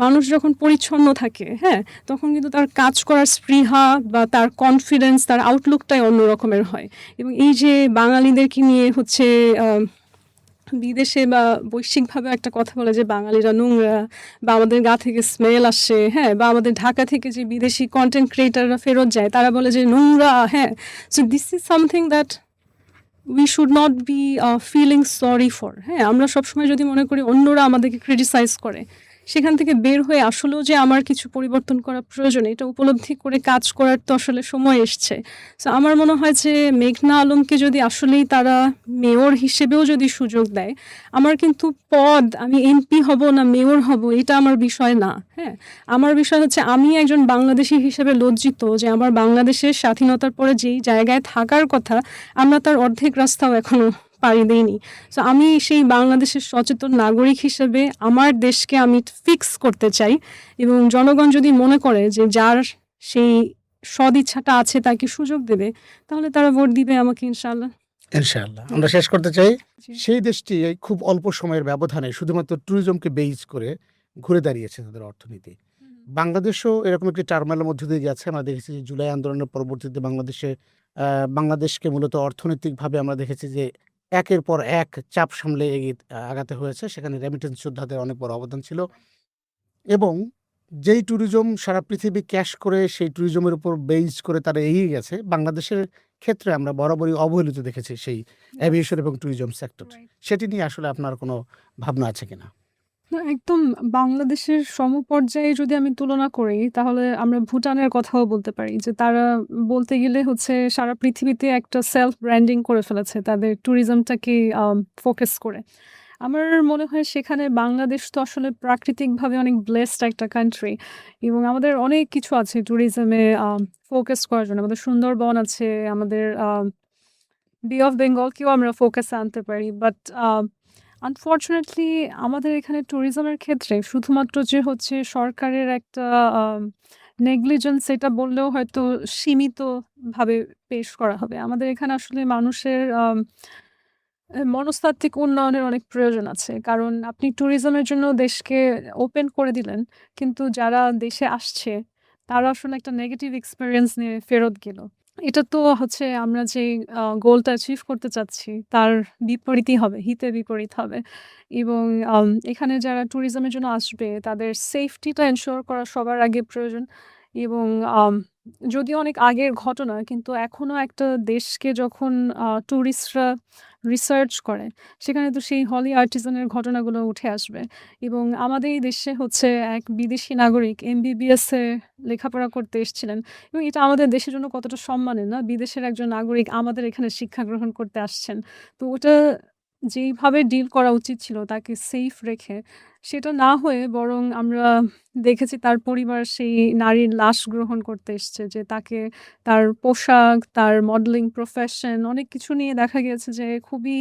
মানুষ যখন পরিচ্ছন্ন থাকে, হ্যাঁ? তখন কিন্তু তার কাজ করার স্পৃহা বা তার কনফিডেন্স, তার আউটলুকটাই অন্য রকমের হয়। এবং এই যে বাঙালিদেরকে নিয়ে হচ্ছে বিদেশে বা বৈশ্বিকভাবে একটা কথা বলে যে বাঙালিরা নোংরা, বা আমাদের গা থেকে স্মেল আসে, হ্যাঁ? বা আমাদের ঢাকা থেকে যে বিদেশি কনটেন্ট ক্রিয়েটররা ফেরত যায়, তারা বলে যে নোংরা, হ্যাঁ? So this is something that we should not be feeling sorry for, হ্যাঁ? আমরা সবসময় যদি মনে করি অন্যরা আমাদেরকে ক্রিটিসাইজ করে, সেখান থেকে বের হয়ে আসলেও যে আমার কিছু পরিবর্তন করা প্রয়োজন, এটা উপলব্ধি করে কাজ করার তো আসলে সময় এসছে। সো আমার মনে হয় যে মেঘনা আলমকে যদি আসলেই তারা মেয়র হিসেবেও যদি সুযোগ দেয়, আমার কিন্তু আমি এমপি হব না মেয়র হব এটা আমার বিষয় না, হ্যাঁ? আমার বিষয় হচ্ছে আমি একজন বাংলাদেশী হিসেবে লজ্জিত যে আমার বাংলাদেশের স্বাধীনতার পরে যেই জায়গায় থাকার কথা, আমরা তার অর্ধেক রাস্তাও এখনো পাড়ি দেইনি। সো আমি সেই বাংলাদেশের সচেতন নাগরিক হিসেবে আমার দেশকে আমি ফিক্স করতে চাই, এবং জনগণ যদি মনে করে যে যার সেই সদিচ্ছাটা আছে তাকে সুযোগ দেবে, তাহলে তারা ভোট দিবে আমাকে ইনশাআল্লাহ। ইনশাআল্লাহ। আমরা শেষ করতে চাই, জি। সেই দেশটি এই খুব অল্প সময়ের ব্যবধানে শুধুমাত্র ট্যুরিজমকে বেইস করে ঘুরে দাঁড়িয়েছে তাদের অর্থনীতি। বাংলাদেশও এরকম একটি টার্মোইলের মধ্য দিয়ে যাচ্ছে। আমরা দেখেছি যে জুলাই আন্দোলনের পরবর্তীতে বাংলাদেশকে মূলত অর্থনৈতিকভাবে আমরা দেখেছি যে একের পর এক চাপ সামলে আগাতে হয়েছে। সেখানে রেমিটেন্স যোদ্ধাদের অনেক বড় অবদান ছিল এবং যেই ট্যুরিজম সারা পৃথিবী ক্যাশ করে সেই ট্যুরিজমের উপর বেইস করে তারা এগিয়ে গেছে, বাংলাদেশের ক্ষেত্রে আমরা বরাবরই অবহেলিত দেখেছি সেই অ্যাভিয়েশন এবং ট্যুরিজম সেক্টর। রাইট। সেটি নিয়ে আসলে আপনার কোনো ভাবনা আছে কিনা? না, একদম বাংলাদেশের সমপর্যায়ে যদি আমি তুলনা করি, তাহলে আমরা ভুটানের কথাও বলতে পারি যে তারা বলতে গেলে হচ্ছে সারা পৃথিবীতে একটা সেলফ ব্র্যান্ডিং করে ফেলেছে তাদের ট্যুরিজমটাকে ফোকাস করে। আমার মনে হয় সেখানে বাংলাদেশ তো আসলে প্রাকৃতিকভাবে অনেক ব্লেসড একটা কান্ট্রি, এবং আমাদের অনেক কিছু আছে ট্যুরিজমে ফোকাস করার জন্য। আমাদের সুন্দরবন আছে, আমাদের বে অফ বেঙ্গলকেও আমরা ফোকাসে আনতে পারি। বাট আনফরচুনেটলি আমাদের এখানে ট্যুরিজমের ক্ষেত্রে শুধুমাত্র যে হচ্ছে সরকারের একটা নেগলিজেন্স, এটা বললেও হয়তো সীমিতভাবে পেশ করা হবে। আমাদের এখানে আসলে মানুষের মনস্তাত্ত্বিক উন্নয়নের অনেক প্রয়োজন আছে। কারণ আপনি ট্যুরিজমের জন্য দেশকে ওপেন করে দিলেন, কিন্তু যারা দেশে আসছে তারা আসলে একটা নেগেটিভ এক্সপেরিয়েন্স নিয়ে ফেরত গেল। এটা তো হচ্ছে আমরা যেই গোলটা অ্যাচিভ করতে চাচ্ছি তার বিপরীতই হবে, হিতে বিপরীত হবে। এবং এখানে যারা ট্যুরিজমের জন্য আসবে তাদের সেফটিটা এনশিওর করা সবার আগে প্রয়োজন। এবং আম যদিও অনেক আগের ঘটনা, কিন্তু এখনো একটা দেশকে যখন টুরিস্টরা রিসার্চ করে, সেখানে তো সেই হলি আর্টিজানের ঘটনাগুলো উঠে আসবে। এবং আমাদের এই দেশে হচ্ছে এক বিদেশি নাগরিক এমবিবিএস এ লেখাপড়া করতে এসেছিলেন, এবং এটা আমাদের দেশের জন্য কতটা সম্মানের না? বিদেশের একজন নাগরিক আমাদের এখানে শিক্ষা গ্রহণ করতে আসছেন। তো ওটা যেইভাবে ডিল করা উচিত ছিল তাকে সেফ রেখে, সেটা না হয়ে বরং আমরা দেখেছি তার পরিবার সেই নারীর লাশ গ্রহণ করতে এসছে, যে তাকে তার পোশাক, তার মডেলিং প্রফেশন অনেক কিছু নিয়ে দেখা গিয়েছে যে খুবই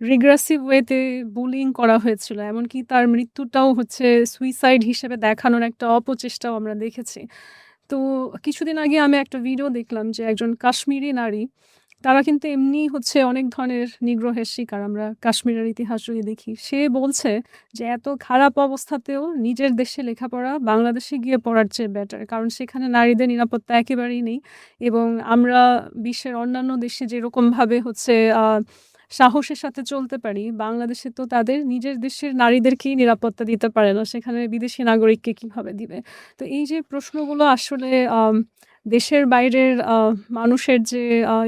রিগ্রেসিভ ওয়েতে বুলিং করা হয়েছিল। এমনকি তার মৃত্যুটাও হচ্ছে সুইসাইড হিসেবে দেখানোর একটা অপচেষ্টাও আমরা দেখেছি। তো কিছুদিন আগে আমি একটা ভিডিও দেখলাম যে একজন কাশ্মীরি নারী, তারা কিন্তু এমনিই হচ্ছে অনেক ধরনের নিগ্রহের শিকার। আমরা কাশ্মীরের ইতিহাস যদি দেখি, সে বলছে যে এত খারাপ অবস্থাতেও নিজের দেশে লেখাপড়া বাংলাদেশে গিয়ে পড়ার চেয়ে বেটার। কারণ সেখানে নারীদের নিরাপত্তা একেবারেই নেই। এবং আমরা বিশ্বের অন্যান্য দেশে যেরকমভাবে হচ্ছে সাহসের সাথে চলতে পারি, বাংলাদেশে তো তাদের নিজের দেশের নারীদেরকেই নিরাপত্তা দিতে পারে না। সেখানে বিদেশি নাগরিককে কিভাবে দিবে? তো এই যে প্রশ্নগুলো আসলে দেশের বাইরের মানুষের যে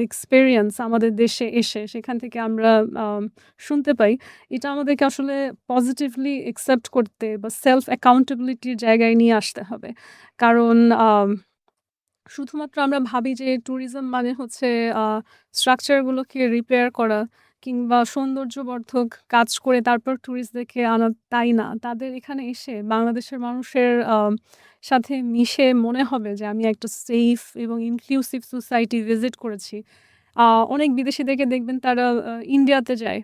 এক্সপেরিয়েন্স আমাদের দেশে এসে সেখান থেকে আমরা আম শুনতে পাই, এটা আমাদেরকে আসলে পজিটিভলি অ্যাকসেপ্ট করতে বা সেলফ অ্যাকাউন্টেবিলিটির জায়গায় নিয়ে আসতে হবে। কারণ শুধুমাত্র আমরা ভাবি যে ট্যুরিজম মানে হচ্ছে আ স্ট্রাকচার গুলোকে রিপেয়ার করা কিংবা সৌন্দর্যবর্ধক কাজ করে তারপর টুরিস্টদেরকে আনা, তাই না। তাদের এখানে এসে বাংলাদেশের মানুষের সাথে মিশে মনে হবে যে আমি একটা সেফ এবং ইনক্লুসিভ সোসাইটি ভিজিট করেছি। অনেক বিদেশীদেরকে দেখবেন তারা ইন্ডিয়াতে যায়।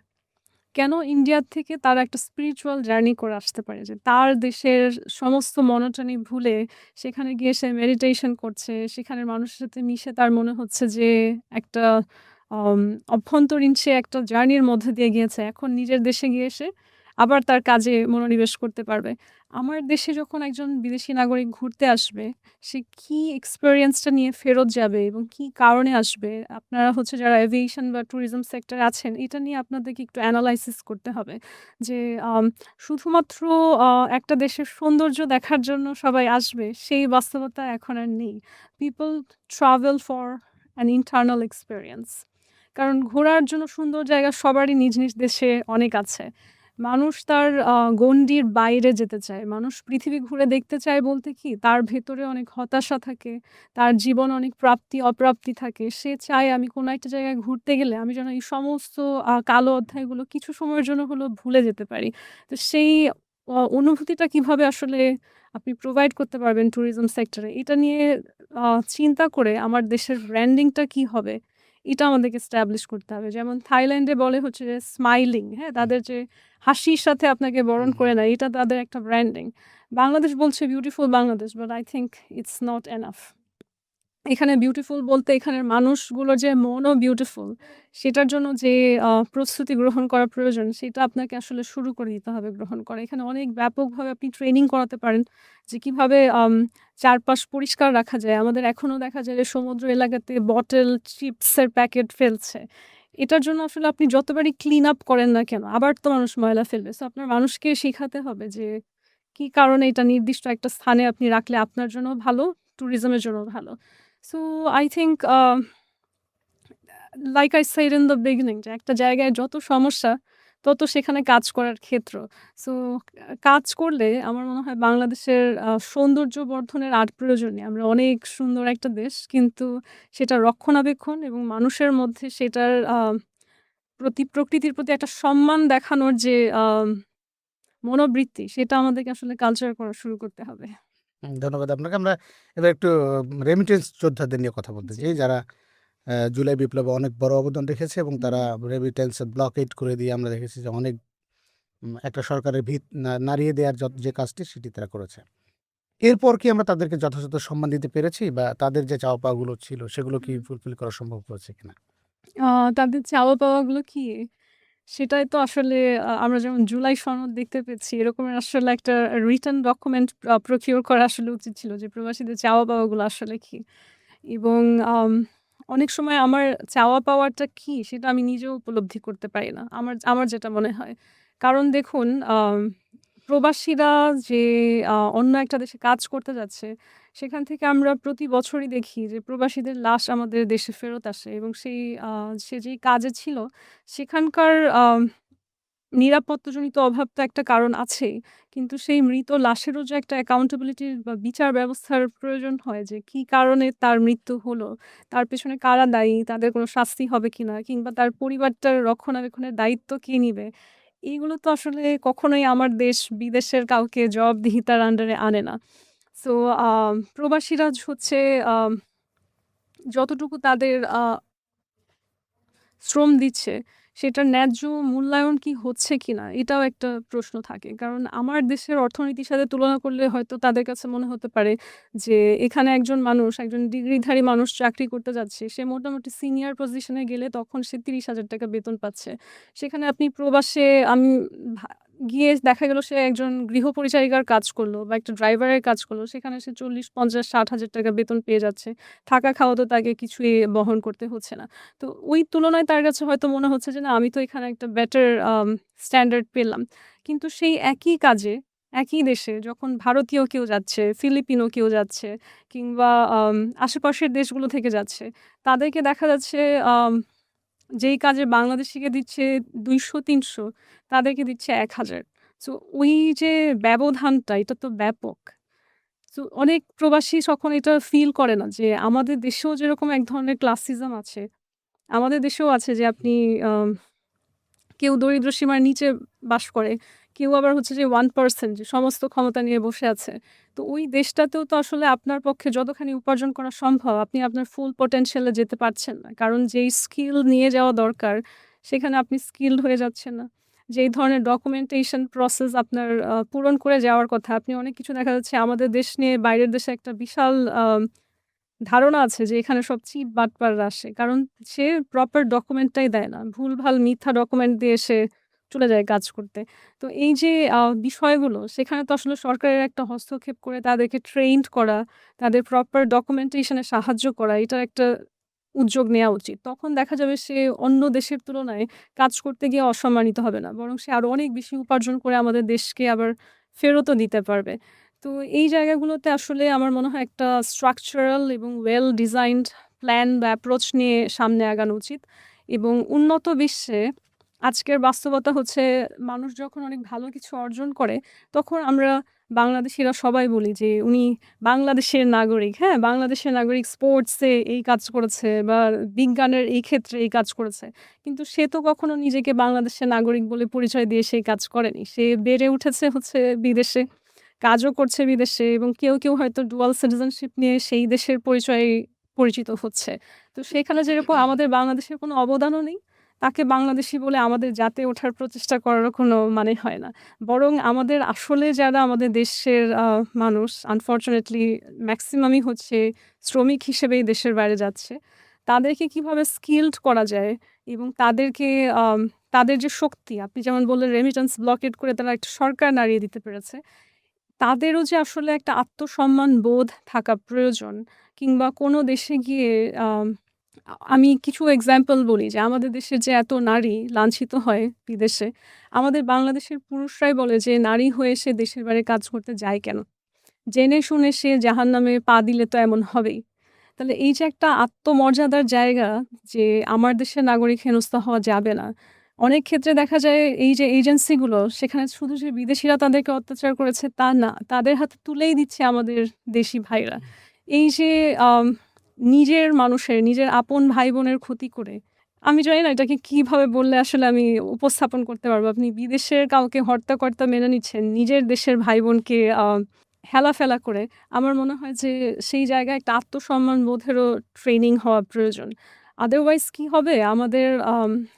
কেন? ইন্ডিয়া থেকে তারা একটা স্পিরিচুয়াল জার্নি করে আসতে পারে যে তার দেশের সমস্ত মনোটনি ভুলে সেখানে গিয়ে সে মেডিটেশন করছে। সেখানের মানুষের সাথে মিশে তার মনে হচ্ছে যে একটা আম অভ্যন্তরীণ সে একটা জার্নির মধ্যে দিয়ে গিয়েছে। এখন নিজের দেশে গিয়ে সে আবার তার কাজে মনোনিবেশ করতে পারবে। আমার দেশে যখন একজন বিদেশি নাগরিক ঘুরতে আসবে, সে কি এক্সপেরিয়েন্সটা নিয়ে ফেরত যাবে এবং কি কারণে আসবে? আপনারা হচ্ছে যারা এভিয়েশন বা ট্যুরিজম সেক্টরে আছেন, এটা নিয়ে আপনাদেরকে একটু এনালাইসিস করতে হবে। যে আম শুধুমাত্র আ একটা দেশের সৌন্দর্য দেখার জন্য সবাই আসবে, সেই বাস্তবতা এখন আর নেই। People travel for an internal experience. কারণ ঘোরার জন্য সুন্দর জায়গা সবারই নিজ, নিজ দেশে অনেক আছে। মানুষ তার গণ্ডির বাইরে যেতে চায়। মানুষ পৃথিবী ঘুরে দেখতে চায় বলতে কি, তার ভেতরে অনেক হতাশা থাকে, তার জীবনে অনেক প্রাপ্তি অপ্রাপ্তি থাকে। সে চায় আমি কোনো একটা জায়গায় ঘুরতে গেলে আমি যেন এই সমস্ত কালো অধ্যায়গুলো কিছু সময়ের জন্য হলেও ভুলে যেতে পারি। তো সেই অনুভূতিটা কিভাবে আসলে আপনি প্রোভাইড করতে পারবেন ট্যুরিজম সেক্টরে, এটা নিয়ে আ চিন্তা করে আমার দেশের ব্র্যান্ডিংটা কি হবে, এটা আমাদেরকে এস্টাবলিশ করতে হবে। যেমন থাইল্যান্ডে বলে হচ্ছে যে স্মাইলিং, হ্যাঁ? হুম, তাদের যে হাসির সাথে আপনাকে বরণ হুম, হুম। করে নেয়, এটা তাদের একটা ব্র্যান্ডিং। বাংলাদেশ বলছে beautiful Bangladesh, but I think it's not enough. এখানে বিউটিফুল বলতে এখানের মানুষগুলোর যে মনও বিউটিফুল, সেটার জন্য যে প্রস্তুতি গ্রহণ করা প্রয়োজন, সেটা আপনাকে আসলে শুরু করে দিতে হবে গ্রহণ করা। এখানে অনেক ব্যাপকভাবে আপনি ট্রেনিং করাতে পারেন যে কিভাবে চারপাশ পরিষ্কার রাখা যায়। আমাদের এখনো দেখা যায় যে সমুদ্র এলাকাতে বটল, চিপসের প্যাকেট ফেলছে। এটার জন্য আসলে আপনি যতবারই ক্লিন আপ করেন না কেন, আবার তো মানুষ ময়লা ফেলবে। সো আপনার মানুষকে শিখাতে হবে যে কি কারণে এটা নির্দিষ্ট একটা স্থানে আপনি রাখলে আপনার জন্য ভালো, ট্যুরিজমের জন্য ভালো। So I think, like I said in the beginning, যে একটা জায়গায় যত সমস্যা, তত সেখানে কাজ করার ক্ষেত্র। সো কাজ করলে আমার মনে হয় বাংলাদেশের সৌন্দর্য বর্ধনের আর প্রয়োজন নেই। আমরা অনেক সুন্দর একটা দেশ। কিন্তু সেটা রক্ষণাবেক্ষণ এবং মানুষের মধ্যে সেটার প্রকৃতির প্রতি একটা সম্মান দেখানোর যে মনোবৃত্তি, সেটা আমাদেরকে আসলে কালচার করা শুরু করতে হবে। ধন্যবাদ আপনাকে। আমরা এবার একটু রেমিটেন্স যোদ্ধাদের নিয়ে কথা বলতে জি। চাই, যারা জুলাই বিপ্লবে অনেক বড় অবদান রেখেছে এবং হুম, তারা রেমিটেন্স ব্লকেট করে দিয়ে আমরা দেখেছি যে অনেক একটা সরকারের ভিত নাড়িয়ে দেওয়ার যে কাজটি সেটি তারা করেছে। এরপর কি আমরা তাদেরকে যথাযথ সম্মান দিতে পেরেছি, বা তাদের যে চাওয়া পাওয়াগুলো ছিল সেগুলো কি হুম। ফুলফিল করা সম্ভব হয়েছে কিনা? আ তাদের চাওয়া পাওয়াগুলো কি? সেটাই তো আসলে আমরা যেমন জুলাই সনদ দেখতে পেয়েছি, এরকমের আসলে একটা রিটেন ডকুমেন্ট প্রকিউর করা আসলে উচিত ছিল যে প্রবাসীদের চাওয়া পাওয়াগুলো আসলে কি? এবং আম অনেক সময় আমার চাওয়া পাওয়াটা কি সেটা আমি নিজেও উপলব্ধি করতে পারি না। আমার আমার যেটা মনে হয়। কারণ দেখুন, প্রবাসীরা যে অন্য একটা দেশে কাজ করতে যাচ্ছে, সেখান থেকে আমরা প্রতি বছরই দেখি যে প্রবাসীদের লাশ আমাদের দেশে ফেরত আসে এবং সেই আ সে যেই কাজে ছিল সেখানকার নিরাপত্তাজনিত অভাব তো একটা কারণ আছেই। কিন্তু সেই মৃত লাশেরও যে একটা accountability বা বিচার ব্যবস্থার প্রয়োজন হয় যে কি কারণে তার মৃত্যু হলো, তার পেছনে কারা দায়ী, তাদের কোনো শাস্তি হবে কিনা কিংবা তার পরিবারটার রক্ষণাবেক্ষণের দায়িত্ব কে নিবে? এগুলো তো আসলে কখনোই আমার দেশ বিদেশের কাউকে জবাবদিহিতার আন্ডারে আনে না। সো প্রবাসীরা হচ্ছে আম যতটুকু তাদের শ্রম দিচ্ছে, সেটার ন্যায্য মূল্যায়ন কি হচ্ছে কিনা? এটাও একটা প্রশ্ন থাকে। কারণ আমার দেশের অর্থনীতির সাথে তুলনা করলে হয়তো তাদের কাছে মনে হতে পারে যে, এখানে একজন মানুষ, একজন ডিগ্রিধারী মানুষ চাকরি করতে যাচ্ছে। সে মোটামুটি সিনিয়র পজিশনে গেলে তখন সে ৳৩০,০০০ বেতন পাচ্ছে। সেখানে আপনি প্রবাসে আমি ভা গিয়ে দেখা গেল সে একজন গৃহপরিচারিকার কাজ করলো বা একটা ড্রাইভারের কাজ করলো। সেখানে সে ৪০, ৫০, ৳৬০,০০০ বেতন পেয়ে যাচ্ছে। থাকা খাওয়া তো তাকে কিছুই বহন করতে হচ্ছে না। তো ওই তুলনায় তার কাছে হয়তো মনে হচ্ছে যে না আমি তো এখানে একটা বেটার স্ট্যান্ডার্ড পেলাম। কিন্তু সেই একই কাজে, একই দেশে যখন ভারতীয় কেউ যাচ্ছে, ফিলিপিনো কেউ যাচ্ছে কিংবা আশেপাশের দেশগুলো থেকে যাচ্ছে, তাদেরকে দেখা যাচ্ছে যেই কাজে বাংলাদেশীকে দিচ্ছে ২০০-৩০০, তাদেরকে দিচ্ছে ১,০০০। সো ওই যে ব্যবধানটা, এটা তো ব্যাপক। সো অনেক প্রবাসী তখন এটা ফিল করে না যে আমাদের দেশেও যেরকম এক ধরনের ক্লাসিজম আছে, আমাদের দেশেও আছে যে আপনি আম কেউ দরিদ্র সীমার নিচে বাস করে, কেউ আবার হচ্ছে যে 1% যে সমস্ত ক্ষমতা নিয়ে বসে আছে। তো ওই দেশটাতেও তো আসলে আপনার পক্ষে যতখানি উপার্জন করা সম্ভব আপনি আপনার ফুল potential এ যেতে পারছেন না। কারণ যেই স্কিল নিয়ে যাওয়া দরকার সেখানে আপনি স্কিলড হয়ে যাচ্ছেন না। যেই ধরনের ডকুমেন্টেশন প্রসেস আপনার পূরণ করে যাওয়ার কথা, আপনি অনেক কিছু দেখা যাচ্ছে আমাদের দেশ নিয়ে বাইরের দেশে একটা বিশাল ধারণা আছে যে এখানে সব চিট বাটপাররা আসে। কারণ সে প্রপার ডকুমেন্টটাই দেয় না। ভুলভাল মিথ্যা ডকুমেন্ট দিয়ে সে চলে যায় কাজ করতে। তো এই যে বিষয়গুলো সেখানে তো আসলে সরকারের একটা হস্তক্ষেপ করে তাদেরকে ট্রেইনড করা, তাদের প্রপার ডকুমেন্টেশন এ সাহায্য করা এটার একটা উদ্যোগ নেয়া উচিত। তখন দেখা যাবে সে অন্য দেশের তুলনায় কাজ করতে গিয়ে অসম্মানিত হবে না। বরং সে আরো অনেক বেশি উপার্জন করে আমাদের দেশকে আবার ফেরতও দিতে পারবে। তো এই জায়গাগুলোতে আসলে আমার মনে হয় একটা স্ট্রাকচারাল এবং ওয়েল ডিজাইনড প্ল্যান বা অ্যাপ্রোচ নিয়ে সামনে আগানো উচিত। এবং উন্নত বিশ্বে আজকের বাস্তবতা হচ্ছে মানুষ যখন অনেক ভালো কিছু অর্জন করে, তখন আমরা বাংলাদেশীরা সবাই বলি যে, "উনি বাংলাদেশের নাগরিক।" হ্যাঁ? বাংলাদেশের নাগরিক স্পোর্টসে এই কাজ করেছে বা বিজ্ঞানের এই ক্ষেত্রে এই কাজ করেছে। কিন্তু সে তো কখনো নিজেকে বাংলাদেশের নাগরিক বলে পরিচয় দিয়ে সেই কাজ করেনি। সে বেড়ে উঠেছে হচ্ছে বিদেশে। কাজও করছে বিদেশে এবং কেউ হয়তো ডুয়াল সিটিজেনশিপ নিয়ে সেই দেশের পরিচয়ে পরিচিত হচ্ছে। তো সেখানে যেরকম আমাদের বাংলাদেশের কোনো অবদানও নেই, তাকে বাংলাদেশী বলে আমাদের জাতে ওঠার প্রচেষ্টা করারও কোনো মানে হয় না। বরং আমাদের আসলে যারা আমাদের দেশের মানুষ আনফরচুনেটলি মেক্সিমামই হচ্ছে শ্রমিক হিসেবেই দেশের বাইরে যাচ্ছে। তাদেরকে কিভাবে স্কিলড করা যায় এবং তাদেরকে তাদের যে শক্তি আপনি যেমন বললেন রেমিটেন্স ব্লকেট করে তারা একটা সরকার নাড়িয়ে দিতে পেরেছে। তাদেরও যে আসলে একটা আত্মসম্মান বোধ থাকা প্রয়োজন কিংবা কোনো দেশে গিয়ে আমি কিছু এক্সাম্পল বলি যে আমাদের দেশের যে এত নারী লাঞ্ছিত হয় বিদেশে, আমাদের বাংলাদেশের পুরুষরাই বলে যে নারী হয়ে সে দেশের বাইরে কাজ করতে যায় কেন? জেনে শুনে সে জাহান্নামে পা দিলে তো এমন হবেই। তাহলে এই যে একটা আত্মমর্যাদার জায়গা যে আমার দেশের নাগরিক হেনস্থা হওয়া যাবে না। অনেক ক্ষেত্রে দেখা যায় এই যে এজেন্সিগুলো সেখানে শুধু যে বিদেশিরা তাদেরকে অত্যাচার করেছে তা না। তাদের হাতে তুলেই দিচ্ছে আমাদের দেশি ভাইরা। এই যে আম নিজের মানুষের, নিজের আপন ভাই-বোনের ক্ষতি করে আমি জানি না এটাকে কিভাবে বললে আসলে আমি উপস্থাপন করতে পারবো। আপনি বিদেশের কাউকে হর্তা-কর্তা মেনে নিচ্ছেন, নিজের দেশের ভাই-বোনকে হেলাফেলা করে আমার মনে হয় যে সেই জায়গায় একটা আত্মসম্মান বোধেরও ট্রেনিং হওয়া প্রয়োজন। আদারওয়াইজ কি হবে? আমাদের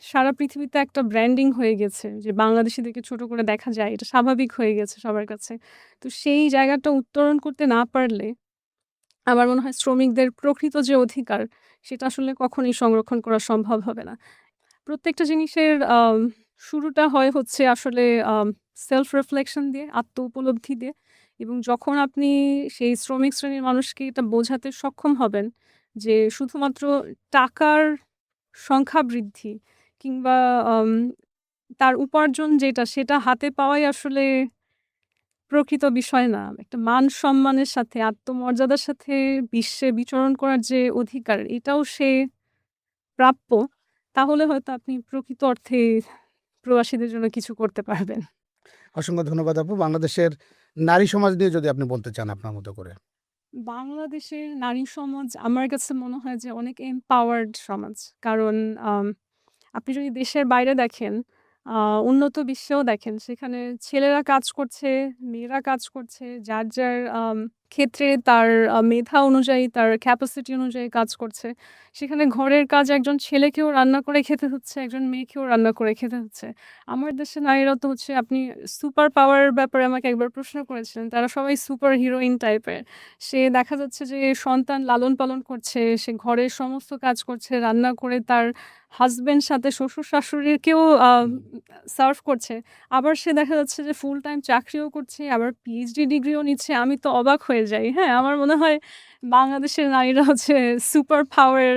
সারা পৃথিবীতে একটা ব্র্যান্ডিং হয়ে গেছে যে বাংলাদেশীদেরকে ছোট করে দেখা যায়। এটা স্বাভাবিক হয়ে গেছে সবার কাছে। তো সেই জায়গাটা উত্তরণ করতে না পারলে আমার মনে হয় শ্রমিকদের প্রকৃত যে অধিকার সেটা আসলে কখনোই সংরক্ষণ করা সম্ভব হবে না। প্রত্যেকটা জিনিসের শুরুটা হয় হচ্ছে আসলে সেলফ রিফ্লেকশন দিয়ে, আত্ম-উপলব্ধি দিয়ে এবং যখন আপনি সেই শ্রমিক শ্রেণীর মানুষকে এটা বোঝাতে সক্ষম হবেন যে শুধুমাত্র টাকার সংখ্যা বৃদ্ধি কিংবা আম তার উপার্জন যেটা সেটা হাতে পাওয়াই আসলে প্রকৃত বিষয় না। একটা মান-সম্মানের সাথে, আত্মমর্যাদার সাথে বিশ্বে বিচরণ করার যে অধিকার এটাও সে প্রাপ্য, তাহলে হয়তো আপনি প্রকৃত অর্থে প্রবাসীদের জন্য কিছু করতে পারবেন। অসংখ্য ধন্যবাদ আপু। বাংলাদেশের নারী সমাজ নিয়ে যদি আপনি বলতে চান আপনার মতো করে। বাংলাদেশের নারী সমাজ আমার কাছে মনে হয় যে অনেক এম্পাওয়ার্ড সমাজ। কারণ আম আপনি যদি দেশের বাইরে দেখেন, আ উন্নত বিশ্বেও দেখেন, সেখানে ছেলেরা কাজ করছে, মেয়েরা কাজ করছে। যার ক্ষেত্রে তার মেধা অনুযায়ী, তার ক্যাপাসিটি অনুযায়ী কাজ করছে। সেখানে ঘরের কাজ একজন ছেলেকেও রান্না করে খেতে হচ্ছে, একজন মেয়েকেও রান্না করে খেতে হচ্ছে। আমার দেশের নারীরা তো হচ্ছে আপনি সুপার পাওয়ার এর ব্যাপারে আমাকে একবার প্রশ্ন করেছিলেন। তারা সবাই সুপার হিরোইন টাইপের। সে দেখা যাচ্ছে যে সন্তান লালন-পালন করছে, সে ঘরের সমস্ত কাজ করছে, রান্না করে তার হাসব্যান্ড সাথে শ্বশুর-শাশুড়িকেও সার্ভ করছে। আবার সে দেখা যাচ্ছে যে ফুল টাইম চাকরিও করছে, আবার পিএইচডি ডিগ্রিও নিচ্ছে। আমি তো অবাক হয়ে যাই। হ্যাঁ? আমার মনে হয় বাংলাদেশের নারীরা হচ্ছে সুপার পাওয়ার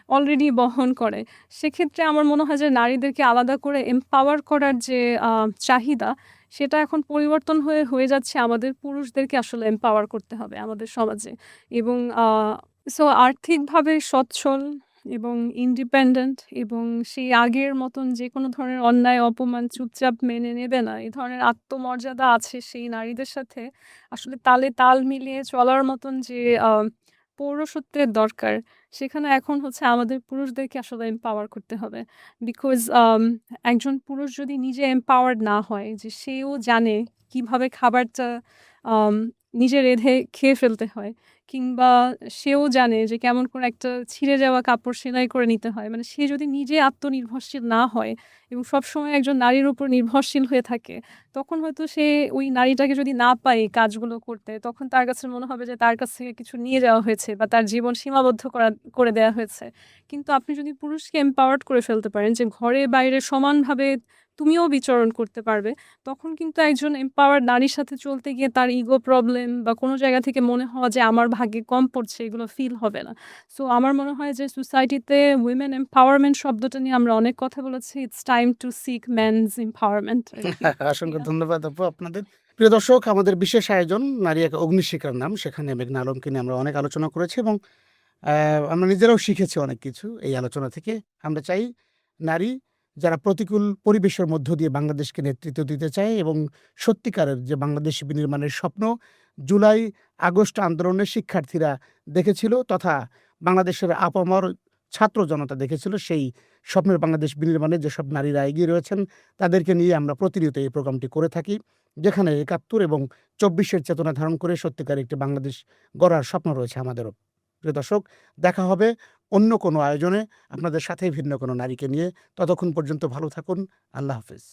অলরেডি বহন করে। সেক্ষেত্রে আমার মনে হয় যে নারীদেরকে আলাদা করে এম্পাওয়ার করার যে চাহিদা, সেটা এখন পরিবর্তন হয়ে যাচ্ছে আমাদের পুরুষদেরকে আসলে এম্পাওয়ার করতে হবে আমাদের সমাজে। এবং সো আর্থিকভাবে সচ্ছল এবং ইন্ডিপেন্ডেন্ট এবং সেই আগের মতন যেকোনো ধরনের অন্যায় অপমান চুপচাপ মেনে নেবে না। এ ধরনের আত্মমর্যাদা আছে সেই নারীদের সাথে আসলে তালে তাল মিলিয়ে চলার মতন যে পৌরুষত্বের দরকার সেখানে এখন হচ্ছে আমাদের পুরুষদেরকে আসলে এম্পাওয়ার করতে হবে। বিকজ একজন পুরুষ যদি নিজে এম্পাওয়ার্ড না হয় যে সেও জানে কিভাবে খাবারটা আম নিজে রেঁধে খেয়ে ফেলতে হয়, কিংবা সেও জানে যে কেমন করে একটা ছিঁড়ে যাওয়া কাপড় সেলাই করে নিতে হয়। মানে সে যদি নিজে আত্মনির্ভরশীল না হয় এবং সবসময় একজন নারীর উপর নির্ভরশীল হয়ে থাকে, তখন হয়তো সে ওই নারীটাকে যদি না পায় এই কাজগুলো করতে, তখন তার কাছে মনে হবে যে তার কাছ থেকে কিছু নিয়ে যাওয়া হয়েছে বা তার জীবন সীমাবদ্ধ করে দেয়া হয়েছে। কিন্তু আপনি যদি পুরুষকে এম্পাওয়ার্ড করে ফেলতে পারেন যে ঘরে বাইরে সমানভাবে তুমিও বিচরণ করতে পারবে, তখন কিন্তু একজন এম্পাওয়ার্ড নারীর সাথে চলতে গিয়ে তার ইগো প্রবলেম বা কোনো জায়গা থেকে মনে হওয়া যে আমার ভাগ্যে কম পড়ছে, এগুলো ফিল হবে না। সো আমার মনে হয় যে সোসাইটিতে উইমেন এম্পাওয়ারমেন্ট শব্দটা নিয়ে আমরা অনেক কথা বলেছি। It's time to seek mains empowerment আরকি। অসংখ্য ইয়া ধন্যবাদ আপু আপনাদের। প্রিয় দর্শক, আমাদের বিশেষ আয়োজন নারী এক অগ্নিশিখার নাম। সেখানে মেঘনা আলমকে নিয়ে আমরা অনেক আলোচনা করেছি এবং আমরা নিজেরাও শিখেছি অনেক কিছু এই আলোচনা থেকে। আমরা চাই নারী যারা প্রতিকূল পরিবেশের মধ্য দিয়ে বাংলাদেশকে নেতৃত্ব দিতে চায় এবং সত্যিকারের যে বাংলাদেশ বিনির্মাণের স্বপ্ন জুলাই আগস্ট আন্দোলনের শিক্ষার্থীরা দেখেছিল তথা বাংলাদেশের আপামর ছাত্র জনতা দেখেছিল, সেই স্বপ্নের বাংলাদেশ বিনির্মাণে যেসব নারীরা এগিয়ে রয়েছেন তাদেরকে নিয়ে আমরা প্রতিনিয়ত এই প্রোগ্রামটি করে থাকি, যেখানে ৭১ এবং ২৪-এর চেতনা ধারণ করে সত্যিকার একটি বাংলাদেশ গড়ার স্বপ্ন রয়েছে আমাদেরও। প্রিয় দর্শক, দেখা হবে অন্য কোনো আয়োজনে আপনাদের সাথে ভিন্ন কোনো নারীকে নিয়ে। ততক্ষণ পর্যন্ত ভালো থাকুন। আল্লাহ হাফেজ।